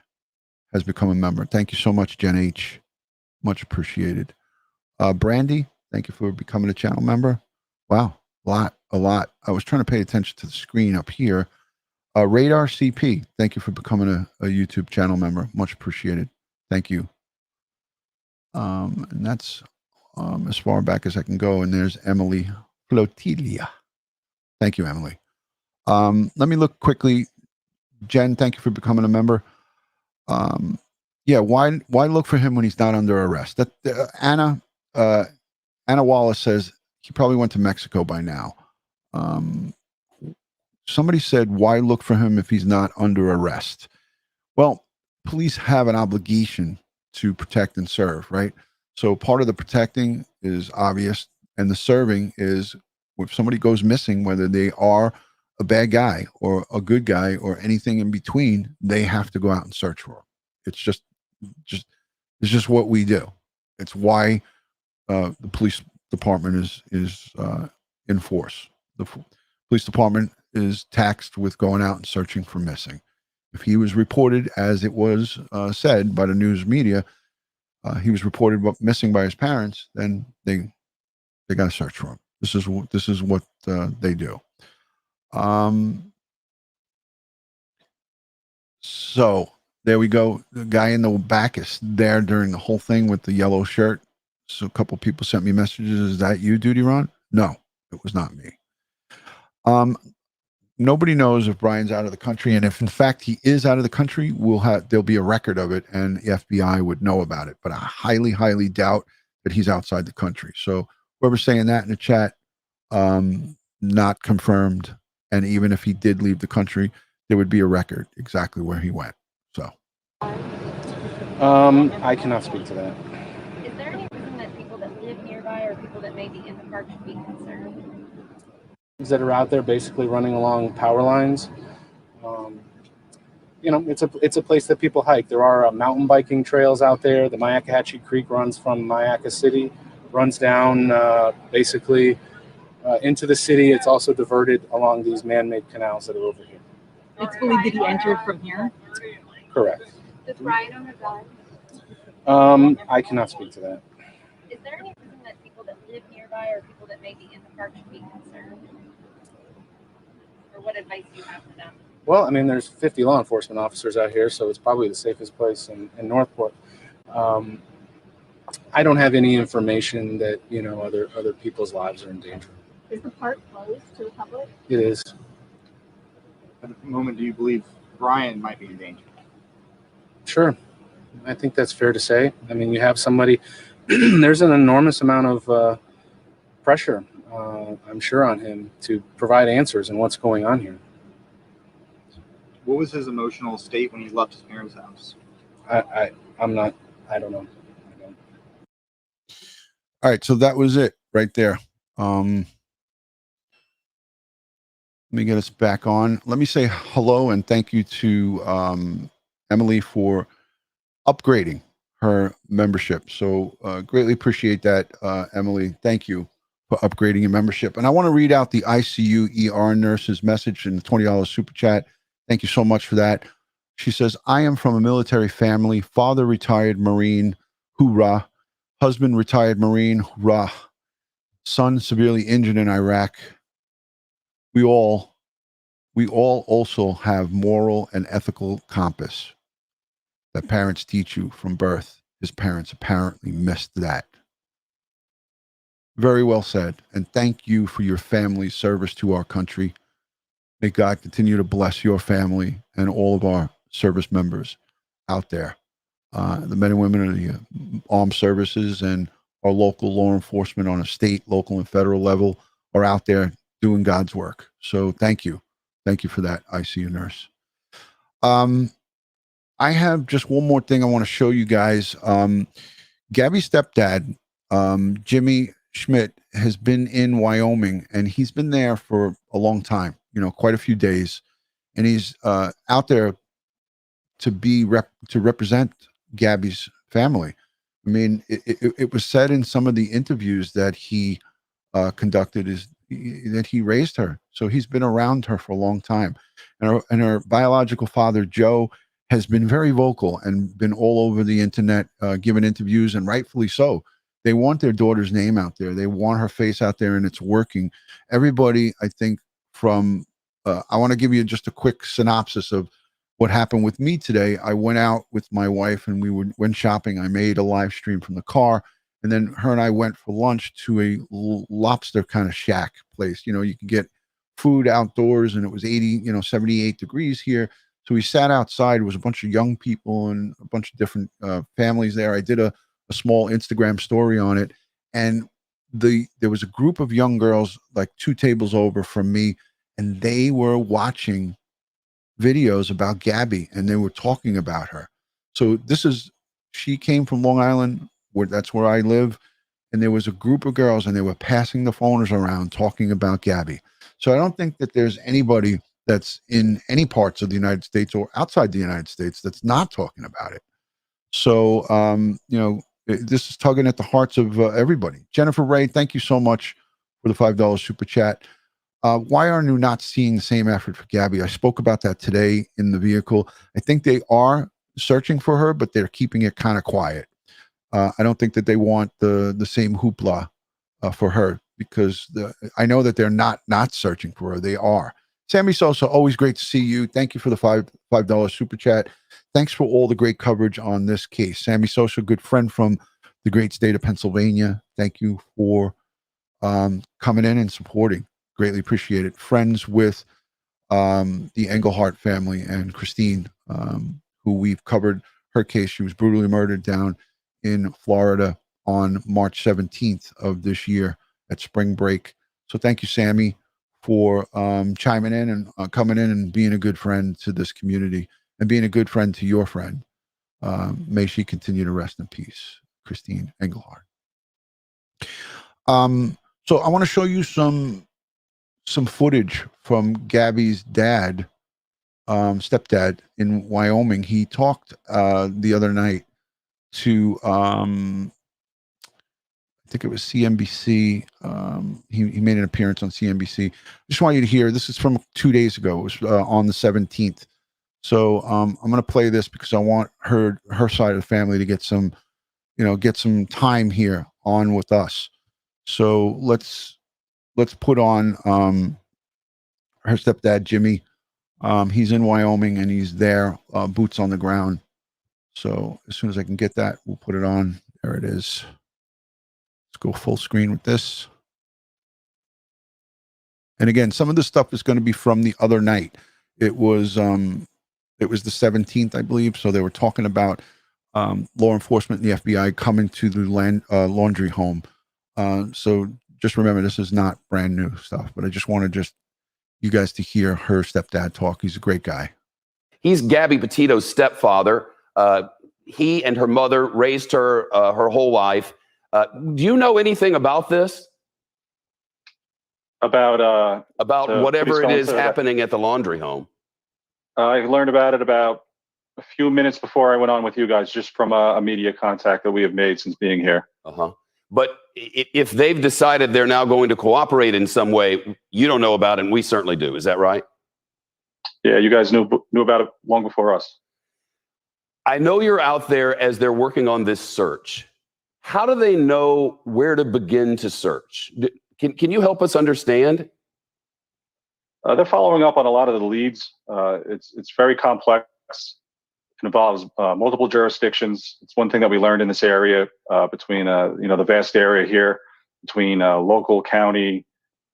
has become a member. Thank you so much, Jen H. Much appreciated. Brandy, thank you for becoming a channel member. Wow, a lot. I was trying to pay attention to the screen up here. Radar CP, thank you for becoming a YouTube channel member. Much appreciated. Thank you. And that's as far back as I can go. And there's Emily Flotilia. Thank you, Emily. Let me look quickly. Jen, thank you for becoming a member. Yeah, why look for him when he's not under arrest? Anna Wallace says he probably went to Mexico by now. Somebody said, why look for him if he's not under arrest? Well, police have an obligation to protect and serve, right? So part of the protecting is obvious, and the serving is if somebody goes missing, whether they are a bad guy or a good guy or anything in between, they have to go out and search for them. It's just what we do. It's why the police department is in force. The police department is taxed with going out and searching for missing. If he was reported, as it was said by the news media, he was reported missing by his parents, then they got to search for him. This is what they do. So there we go. The guy in the back is there during the whole thing with the yellow shirt. So a couple people sent me messages. Is that you, DutyRon? No, it was not me. Nobody knows if Brian's out of the country, and if in fact he is out of the country, there'll be a record of it, and the FBI would know about it. But I highly, highly doubt that he's outside the country. So whoever's saying that in the chat, not confirmed. And even if he did leave the country, there would be a record exactly where he went. So, I cannot speak to that. Is there any reason that people that live nearby or people that may be in the park should be concerned? that are out there basically running along power lines. You know, it's a place that people hike. There are mountain biking trails out there. The Myakkahatchee Creek runs from Myakka City, runs down basically into the city. It's also diverted along these man-made canals that are over here. It's believed that he entered from here. Correct. Does Ryan own a gun? I cannot speak to that. Is there any reason that people that live nearby or people that may be in the park should be concerned? Or what advice do you have for them? Well, I mean, there's 50 law enforcement officers out here, so it's probably the safest place in Northport. I don't have any information that, you know, other people's lives are in danger. Is the park closed to the public? It is. At the moment, do you believe Brian might be in danger? Sure. I think that's fair to say. I mean, you have somebody, there's an enormous amount of pressure, I'm sure, on him to provide answers and what's going on here. What was his emotional state when he left his parents' house? I don't know. All right, so that was it right there. Let me get us back on. Let me say hello and thank you to Emily for upgrading her membership. So greatly appreciate that, Emily. Thank you for upgrading your membership. And I want to read out the ICU ER nurse's message in the $20 super chat. Thank you so much for that. She says, I am from a military family, father retired Marine, hoorah, husband retired Marine, hoorah, son severely injured in Iraq. We all also have moral and ethical compass that parents teach you from birth. His parents apparently missed that. Very well said. And thank you for your family's service to our country. May God continue to bless your family and all of our service members out there. The men and women of the armed services and our local law enforcement on a state, local, and federal level are out there doing God's work. So thank you. Thank you for that, ICU nurse. I have just one more thing I want to show you guys. Gabby's stepdad, Jimmy Schmidt, has been in Wyoming, and he's been there for a long time, you know, quite a few days. And he's out there to represent Gabby's family. I mean, it was said in some of the interviews that he conducted that he raised her. So he's been around her for a long time. And her biological father, Joe, has been very vocal and been all over the internet, giving interviews, and rightfully so. They want their daughter's name out there. They want her face out there, and it's working. Everybody, I think, I want to give you just a quick synopsis of what happened with me today. I went out with my wife and we went shopping. I made a live stream from the car, and then her and I went for lunch to a lobster kind of shack place. You know, you can get food outdoors, and it was 78 degrees here. So we sat outside. It was a bunch of young people and a bunch of different families there. I did a small Instagram story on it, and there was a group of young girls like 2 tables over from me, and they were watching videos about Gabby, and they were talking about her. So she came from Long Island, that's where I live, and there was a group of girls, and they were passing the phones around talking about Gabby. So I don't think that there's anybody that's in any parts of the United States or outside the United States that's not talking about it. So, this is tugging at the hearts of everybody. Jennifer Ray, thank you so much for the $5 super chat. Why are you not seeing the same effort for Gabby? I spoke about that today in the vehicle. I think they are searching for her, but they're keeping it kind of quiet. I don't think that they want the same hoopla for her, because I know that they're not searching for her. They are. Sammy Sosa, always great to see you. Thank you for the $5 super chat. Thanks for all the great coverage on this case. Sammy Sosa, good friend from the great state of Pennsylvania. Thank you for coming in and supporting. Greatly appreciate it. Friends with the Engelhart family and Christine, who we've covered her case. She was brutally murdered down in Florida on March 17th of this year at spring break. So thank you, Sammy, for chiming in and coming in and being a good friend to this community and being a good friend to your friend. May she continue to rest in peace, Christine Engelhart. So I want to show you some some footage from Gabby's dad, stepdad in Wyoming. He talked the other night to I think it was CNBC. He made an appearance on CNBC. Just want you to hear. This is from 2 days ago. It was on the 17th. So I'm going to play this because I want her side of the family to get some, get some time here on with us. So let's put on her stepdad Jimmy. He's in Wyoming and he's there, boots on the ground. So as soon as I can get that, we'll put it on. There it is. Let's go full screen with this. And again, some of the stuff is going to be from the other night. It was the 17th, I believe. So they were talking about law enforcement and the FBI coming to the Laundrie home. So just remember, this is not brand new stuff, but I just wanted you guys to hear her stepdad talk. He's a great guy. He's Gabby Petito's stepfather. He and her mother raised her her whole life. Do you know anything about this? About whatever it is happening at the Laundrie home? I learned about it about a few minutes before I went on with you guys, just from a media contact that we have made since being here. But if they've decided they're now going to cooperate in some way, you don't know about it, and we certainly do. Is that right? Yeah, you guys knew about it long before us. I know you're out there as they're working on this search. How do they know where to begin to search? Can you help us understand? They're following up on a lot of the leads. It's very complex. It involves multiple jurisdictions. It's one thing that we learned in this area between the vast area here between local, county,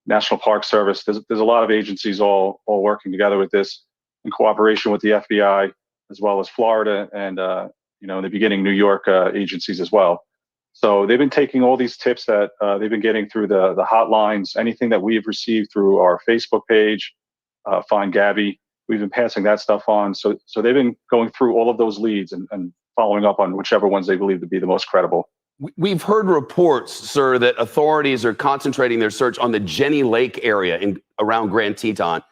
National Park Service. There's a lot of agencies all working together with this in cooperation with the FBI as well as Florida and in the beginning New York agencies as well. So they've been taking all these tips that they've been getting through the hotlines, anything that we've received through our Facebook page, Find Gabby. We've been passing that stuff on. So they've been going through all of those leads and following up on whichever ones they believe to be the most credible. We've heard reports, sir, that authorities are concentrating their search on the Jenny Lake area around Grand Teton.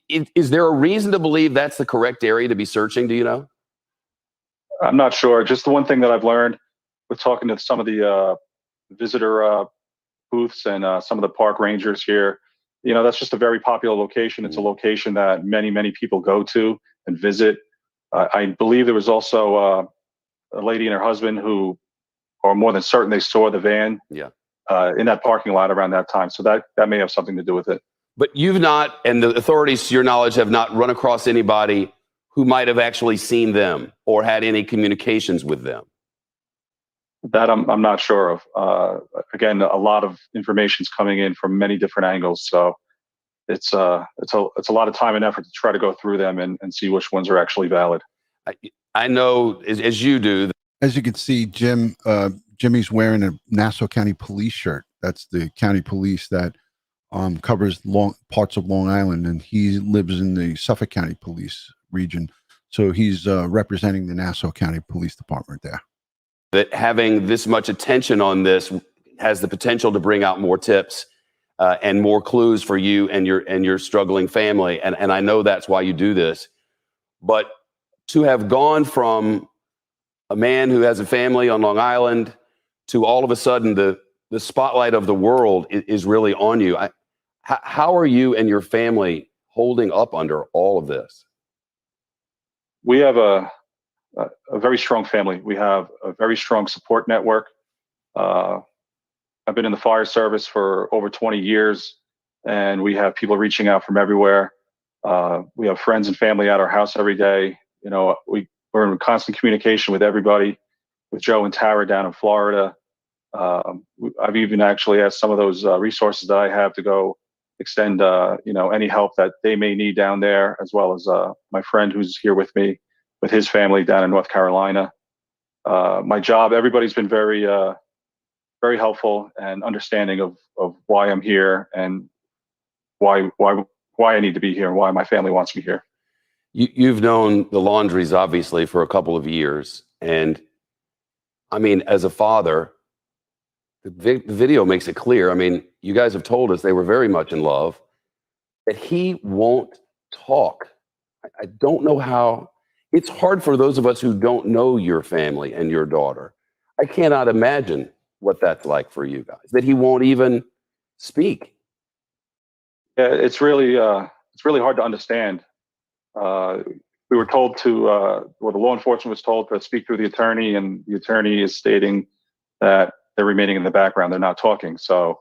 Is there a reason to believe that's the correct area to be searching? Do you know? I'm not sure. Just the one thing that I've learned with talking to some of the visitor booths and some of the park rangers here, that's just a very popular location. It's a location that many, many people go to and visit. I believe there was also a lady and her husband who are more than certain they saw the van in that parking lot around that time. So that may have something to do with it. But you've not, and the authorities, to your knowledge, have not run across anybody who might have actually seen them or had any communications with them. That I'm not sure of. Again, a lot of information is coming in from many different angles, so it's a lot of time and effort to try to go through them and see which ones are actually valid. I know, as you do. As you can see, Jimmy's wearing a Nassau County Police shirt. That's the county police that covers parts of Long Island, and he lives in the Suffolk County Police region. So he's representing the Nassau County Police Department there. That having this much attention on this has the potential to bring out more tips and more clues for you and your struggling family. And I know that's why you do this. But to have gone from a man who has a family on Long Island to all of a sudden the spotlight of the world is really on you. How are you and your family holding up under all of this? We have a very strong family. We have a very strong support network. I've been in the fire service for over 20 years, and we have people reaching out from everywhere. We have friends and family at our house every day. We're in constant communication with everybody, with Joe and Tara down in Florida. I've even actually asked some of those resources that I have to go extend, any help that they may need down there, as well as my friend who's here with me, with his family down in North Carolina. My job, everybody's been very, very helpful and understanding of why I'm here and why I need to be here and why my family wants me here. You've known the Laundries obviously for a couple of years, and I mean, as a father, the video makes it clear. I mean, you guys have told us they were very much in love. that he won't talk. I don't know how. It's hard for those of us who don't know your family and your daughter. I cannot imagine what that's like for you guys, that he won't even speak. Yeah, it's really hard to understand. We were told to, well, the law enforcement was told to speak through the attorney, and the attorney is stating that they're remaining in the background. They're not talking. So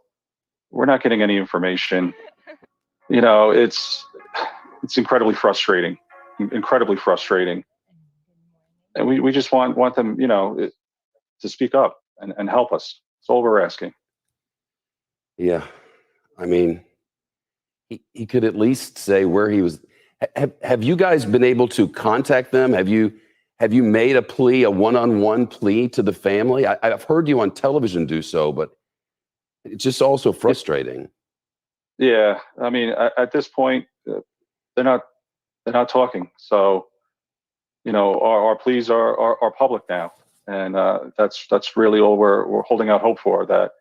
we're not getting any information. You know, it's incredibly frustrating, incredibly frustrating. And we just want them, you know, to speak up and help us. That's all we're asking. Yeah. I mean, he could at least say where he was. Have you guys been able to contact them? Have you made a plea, a one-on-one plea to the family? I've heard you on television do so, but it's just also frustrating. Yeah, I mean, at this point, they're not talking. So, you know, our pleas are public now, and that's really all we're holding out hope for, that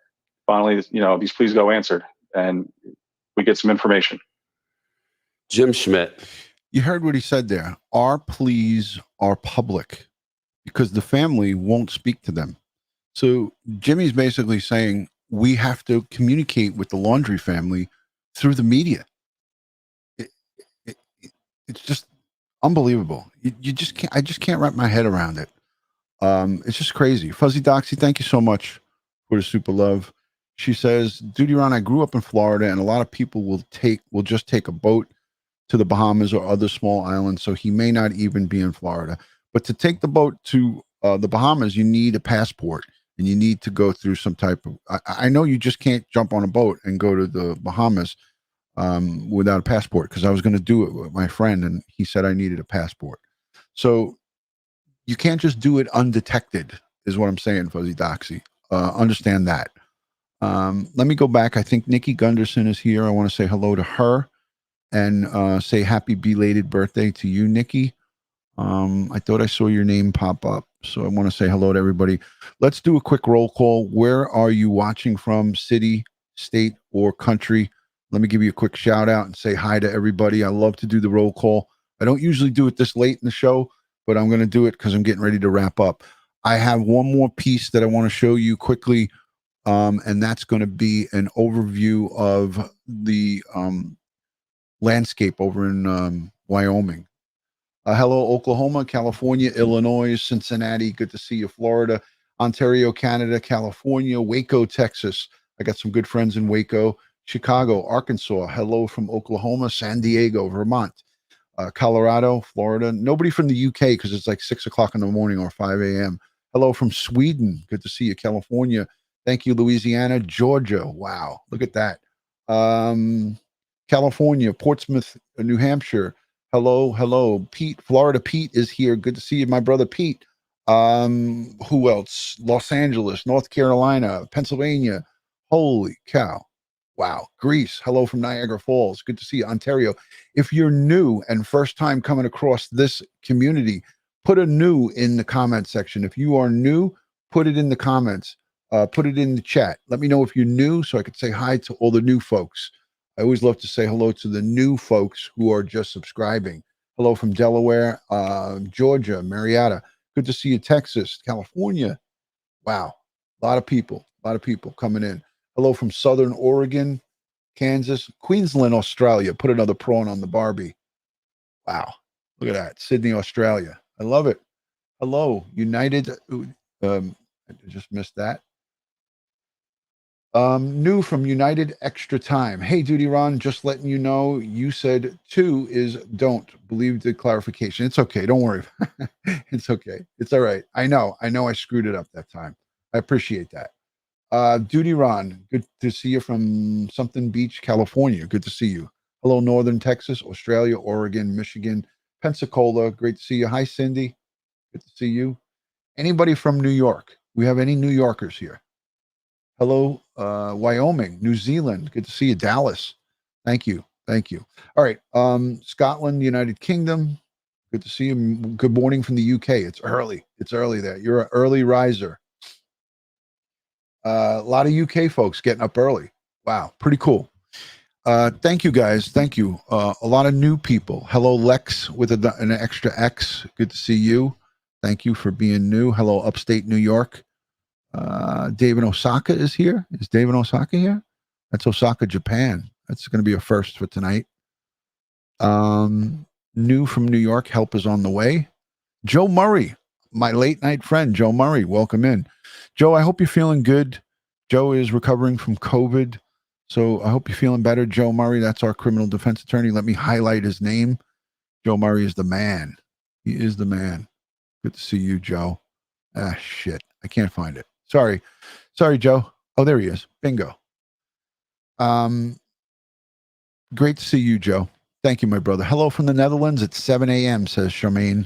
finally, you know, these pleas go answered and we get some information. Jim Schmidt. You heard what he said there. Our pleas are public because the family won't speak to them. So Jimmy's basically saying we have to communicate with the Laundrie family through the media. It's just unbelievable. You just can't. I just can't wrap my head around it. It's just crazy. Fuzzy Doxy, thank you so much for the super love. She says, DutyRon, I grew up in Florida, and a lot of people will just take a boat to the Bahamas or other small islands, so he may not even be in Florida. But to take the boat to the Bahamas, you need a passport, and you need to go through some type of. I know you just can't jump on a boat and go to the Bahamas without a passport, because I was going to do it with my friend, and he said I needed a passport. So you can't just do it undetected, is what I'm saying, Fuzzy Doxy. Understand that. Let me go back. I think Nikki Gunderson is here. I want to say hello to her and say happy belated birthday to you, Nikki. I thought I saw your name pop up, so I want to say hello to everybody. Let's do a quick roll call. Where are you watching from? City, state, or country? Let me give you a quick shout out and say hi to everybody. I love to do the roll call. I don't usually do it this late in the show, but I'm going to do it because I'm getting ready to wrap up. I have one more piece that I want to show you quickly, and that's going to be an overview of the landscape over in Wyoming. Hello, Oklahoma, California, Illinois, Cincinnati. Good to see you, Florida, Ontario, Canada, California, Waco, Texas. I got some good friends in Waco, Chicago, Arkansas. Hello from Oklahoma, San Diego, Vermont, Colorado, Florida. Nobody from the UK because it's like 6 o'clock in the morning or 5 a.m. Hello from Sweden. Good to see you, California. Thank you, Louisiana, Georgia. Wow, look at that. California, Portsmouth, New Hampshire. Hello, Pete. Florida Pete is here. Good to see you, my brother Pete. Who else? Los Angeles, North Carolina, Pennsylvania. Holy cow. Wow. Greece. Hello from Niagara Falls. Good to see you, Ontario. If you're new and first time coming across this community, put a new in the comment section. If you are new, put it in the comments. Put it in the chat. Let me know if you're new so I could say hi to all the new folks. I always love to say hello to the new folks who are just subscribing. Hello from Delaware, Georgia, Marietta. Good to see you, Texas, California. Wow. A lot of people coming in. Hello from Southern Oregon, Kansas, Queensland, Australia. Put another prawn on the Barbie. Wow. Look at that. Sydney, Australia. I love it. Hello, United. I just missed that. New from United Extra Time. Hey, DutyRon, just letting you know, you said 2 is don't. Believe the clarification. It's okay. Don't worry. It's okay. It's all right. I know I screwed it up that time. I appreciate that. DutyRon, good to see you from something Beach, California. Good to see you. Hello, Northern Texas, Australia, Oregon, Michigan, Pensacola. Great to see you. Hi, Cindy. Good to see you. Anybody from New York? We have any New Yorkers here? Hello, Wyoming, New Zealand. Good to see you. Dallas. Thank you. All right. Scotland, United Kingdom. Good to see you. Good morning from the UK. It's early there. You're an early riser. A lot of UK folks getting up early. Wow. Pretty cool. Thank you, guys. Thank you. A lot of new people. Hello, Lex with an extra X. Good to see you. Thank you for being new. Hello, upstate New York. David Osaka is here. Is David Osaka here? That's Osaka, Japan. That's going to be a first for tonight. New from New York. Help is on the way. Joe Murray, my late night friend, Joe Murray. Welcome in. Joe, I hope you're feeling good. Joe is recovering from COVID. So I hope you're feeling better. Joe Murray, that's our criminal defense attorney. Let me highlight his name. Joe Murray is the man. He is the man. Good to see you, Joe. Ah, shit. I can't find it. Sorry, Joe. Oh, there he is. Bingo. Great to see you, Joe. Thank you, my brother. Hello from the Netherlands at 7 a.m., says Charmaine.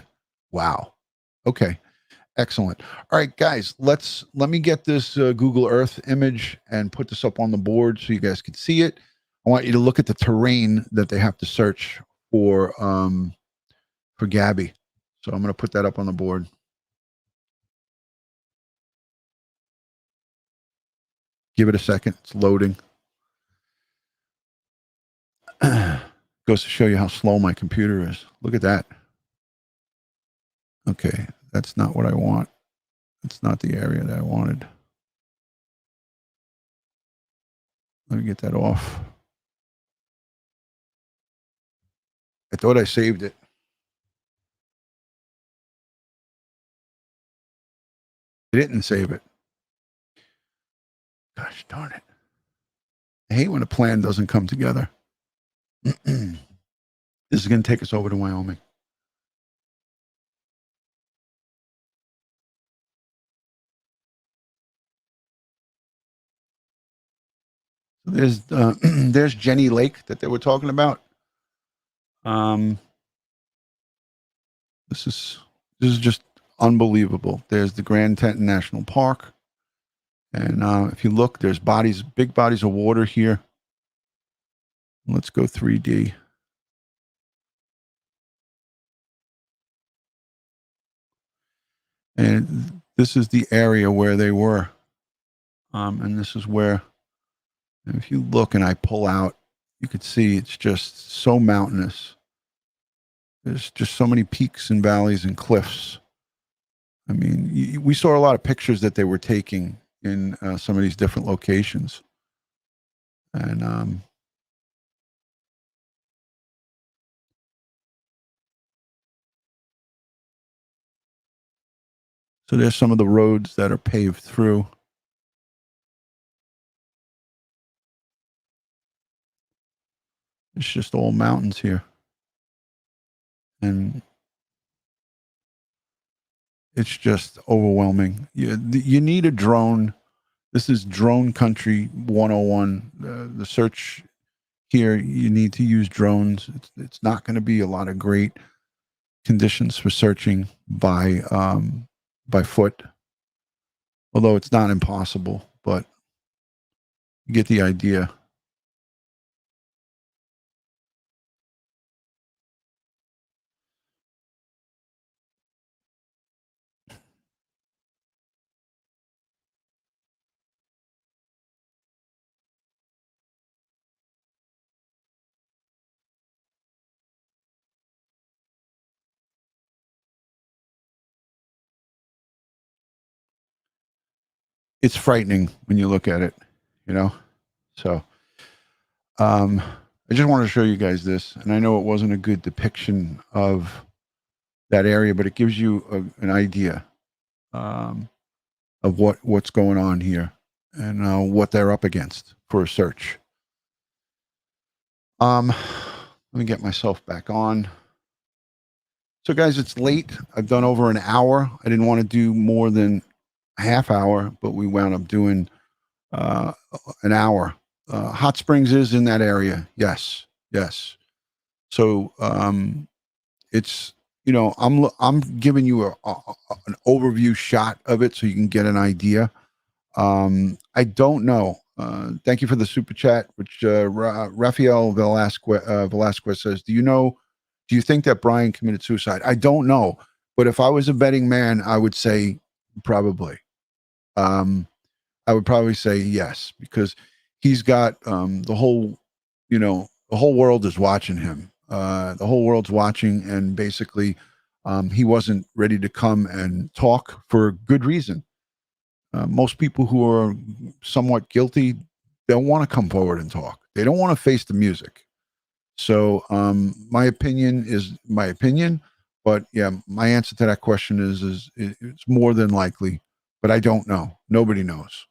Wow. Okay. Excellent. All right, guys, let me get this Google Earth image and put this up on the board so you guys can see it. I want you to look at the terrain that they have to search for Gabby. So I'm going to put that up on the board. Give it a second. It's loading. Goes to show you how slow my computer is. Look at that. Okay, that's not what I want. It's not the area that I wanted. Let me get that off. I thought I saved it. I didn't save it. Gosh darn it. I hate when a plan doesn't come together. This is going to take us over to Wyoming. There's Jenny Lake that they were talking about. This is just unbelievable. There's the Grand Teton National Park, and if you look, there's big bodies of water here. Let's go 3D. And this is the area where they were, and this is where. And if you look and I pull out, you could see it's just so mountainous. There's just so many peaks and valleys and cliffs. I mean, we saw a lot of pictures that they were taking in some of these different locations. And so there's some of the roads that are paved through. It's just all mountains here. And it's just overwhelming. You need a drone. This is drone country 101. The search here, you need to use drones. It's not going to be a lot of great conditions for searching by foot, although it's not impossible, but you get the idea. It's frightening when you look at it, you know? So, I just wanted to show you guys this, and I know it wasn't a good depiction of that area, but it gives you an idea of what's going on here and what they're up against for a search. Let me get myself back on. So, guys, it's late. I've done over an hour. I didn't want to do more than a half hour, but we wound up doing an hour. Hot Springs is in that area. Yes. So it's, you know, I'm giving you an overview shot of it so you can get an idea. I don't know. Thank you for the super chat, which Rafael Velasquez says, do you think that Brian committed suicide? I don't know, but if I was a betting man, I would say probably. I would probably say yes, because he's got the whole the whole world is watching him. The whole world's watching, and basically, he wasn't ready to come and talk for good reason. Most people who are somewhat guilty don't want to come forward and talk. They don't want to face the music. So my opinion is my opinion, but yeah, my answer to that question is it's more than likely, but I don't know. Nobody knows,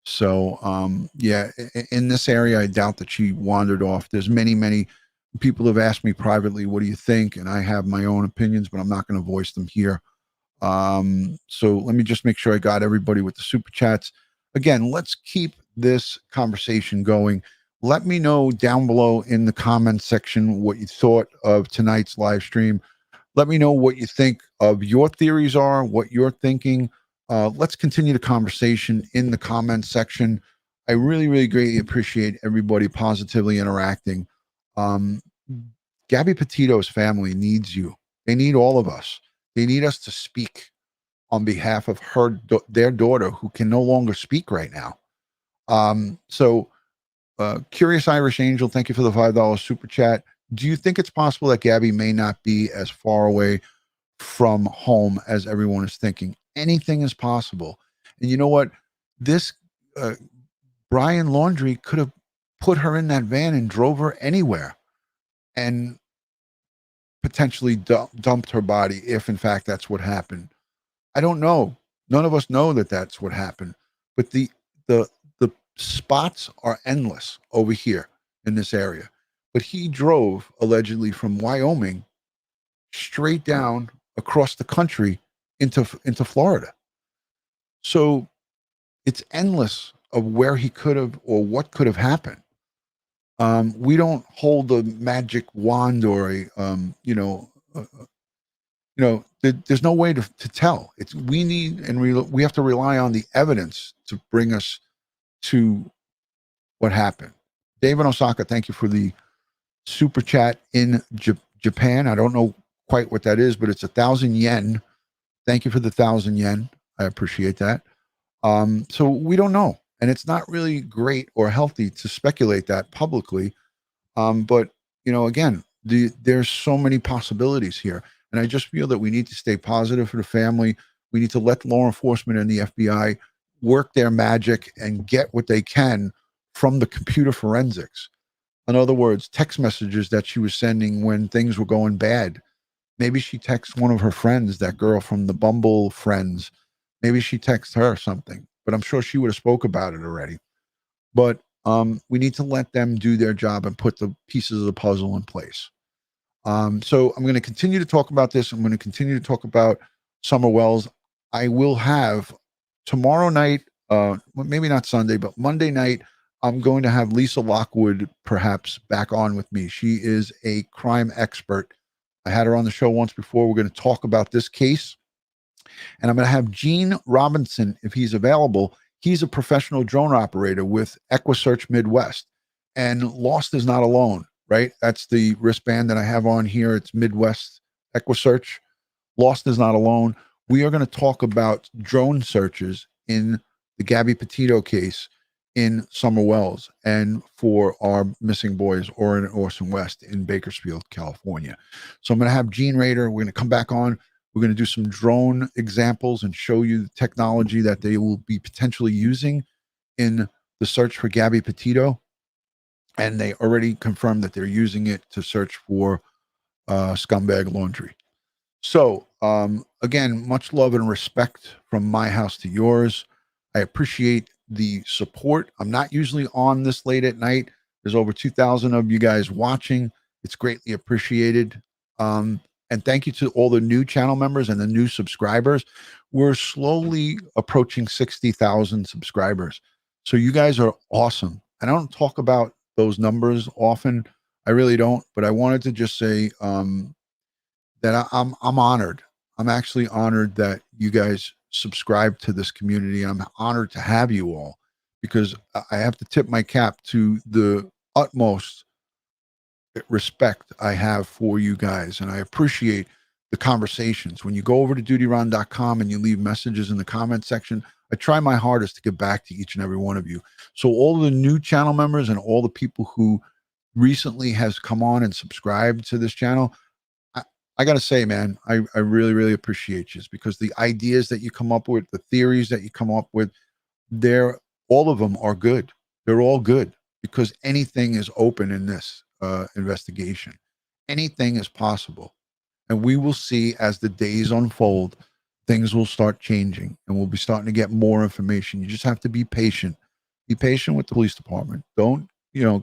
So yeah, in this area, I doubt that she wandered off. There's many people have asked me privately, what do you think? And I have my own opinions, but I'm not going to voice them here. So let me just make sure I got everybody with the super chats. Again, let's keep this conversation going. Let me know down below in the comments section what you thought of tonight's live stream. Let me know what you think of your theories are, what you're thinking. Let's continue the conversation in the comments section. I really greatly appreciate everybody positively interacting. Gabby Petito's family needs you. They need all of us. They need us to speak on behalf of their daughter, who can no longer speak right now. Curious Irish Angel, thank you for the $5 super chat. Do you think it's possible that Gabby may not be as far away from home as everyone is thinking? Anything is possible. And you know what? This Brian Laundrie could have put her in that van and drove her anywhere and potentially dumped her body if, in fact, that's what happened. I don't know. None of us know that that's what happened. But the spots are endless over here in this area. But he drove allegedly from Wyoming straight down across the country into Florida. So it's endless of where he could have or what could have happened. We don't hold a magic wand or there's no way to tell. We have to rely on the evidence to bring us to what happened. David Osaka, thank you for the super chat in Japan. I don't know quite what that is, but it's 1,000 yen. Thank you for the 1,000 yen. I appreciate that. So we don't know, and it's not really great or healthy to speculate that publicly. But again, there's so many possibilities here, and I just feel that we need to stay positive for the family. We need to let law enforcement and the FBI work their magic and get what they can from the computer forensics. In other words, text messages that she was sending when things were going bad. Maybe she texts one of her friends, that girl from the Bumble friends. Maybe she texts her something, but I'm sure she would have spoke about it already. But we need to let them do their job and put the pieces of the puzzle in place. So I'm going to continue to talk about this. I'm going to continue to talk about Summer Wells. I will have tomorrow night, maybe not Sunday, but Monday night, I'm going to have Lisa Lockwood perhaps back on with me. She is a crime expert. I had her on the show once before. We're going to talk about this case. And I'm going to have Gene Robinson, if he's available. He's a professional drone operator with EquiSearch Midwest. And Lost is Not Alone, right? That's the wristband that I have on here. It's Midwest EquiSearch. Lost is Not Alone. We are going to talk about drone searches in the Gabby Petito case in Summer Wells and for our missing boys, Orrin and Orson West in Bakersfield, California. So I'm going to have Gene Rader. We're going to come back on. We're going to do some drone examples and show you the technology that they will be potentially using in the search for Gabby Petito. And they already confirmed that they're using it to search for scumbag Laundrie. So again, much love and respect from my house to yours. I appreciate the support. I'm not usually on this late at night. There's over 2,000 of you guys watching. It's greatly appreciated. And thank you to all the new channel members and the new subscribers. We're slowly approaching 60,000 subscribers. So you guys are awesome. I don't talk about those numbers often. I really don't, but I wanted to just say that I'm honored. I'm actually honored that you guys subscribe to this community. I'm honored to have you all, because I have to tip my cap to the utmost respect I have for you guys. And I appreciate the conversations. When you go over to DutyRon.com and you leave messages in the comment section, I try my hardest to get back to each and every one of you. So all the new channel members and all the people who recently has come on and subscribed to this channel, I got to say, man, I really, really appreciate you, because the ideas that you come up with, the theories that you come up with, all of them are good. They're all good, because anything is open in this investigation. Anything is possible. And we will see as the days unfold, things will start changing and we'll be starting to get more information. You just have to be patient. Be patient with the police department. Don't,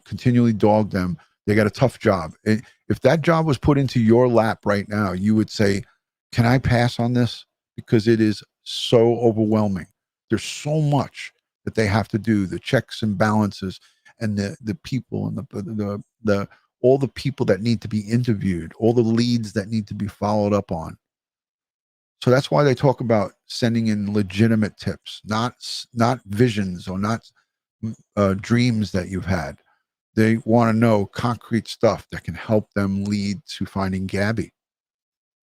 continually dog them. They got a tough job. If that job was put into your lap right now, you would say, can I pass on this? Because it is so overwhelming. There's so much that they have to do, the checks and balances, and the people and the all the people that need to be interviewed, all the leads that need to be followed up on. So that's why they talk about sending in legitimate tips, not visions or not dreams that you've had. They want to know concrete stuff that can help them lead to finding Gabby.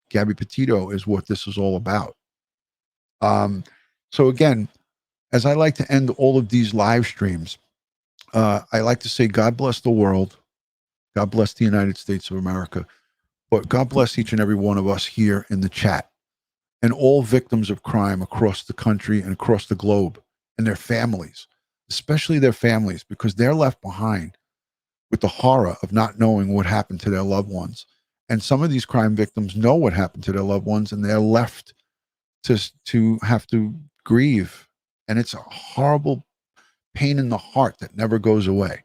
Gabby Petito is what this is all about. So again, as I like to end all of these live streams, I like to say, God bless the world. God bless the United States of America. But God bless each and every one of us here in the chat, and all victims of crime across the country and across the globe, and their families, especially their families, because they're left behind with the horror of not knowing what happened to their loved ones. And some of these crime victims know what happened to their loved ones, and they're left to have to grieve. And it's a horrible pain in the heart that never goes away.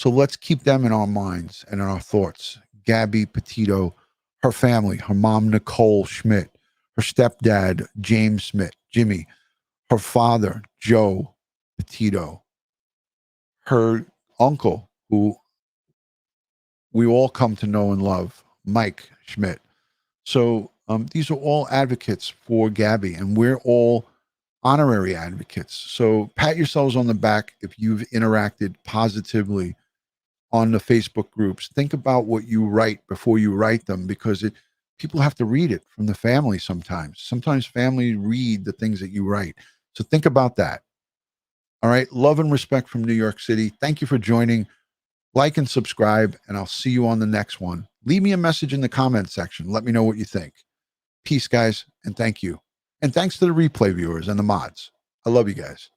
So let's keep them in our minds and in our thoughts. Gabby Petito, her family, her mom, Nicole Schmidt, her stepdad, James Schmidt, Jimmy, her father, Joe Petito, her uncle, who we all come to know and love, Mike Schmidt. So these are all advocates for Gabby, and we're all honorary advocates. So pat yourselves on the back if you've interacted positively on the Facebook groups. Think about what you write before you write them, because people have to read it from the family sometimes. Sometimes family read the things that you write. So think about that. All right. Love and respect from New York City. Thank you for joining. Like and subscribe, and I'll see you on the next one. Leave me a message in the comment section. Let me know what you think. Peace, guys, and thank you. And thanks to the replay viewers and the mods. I love you guys.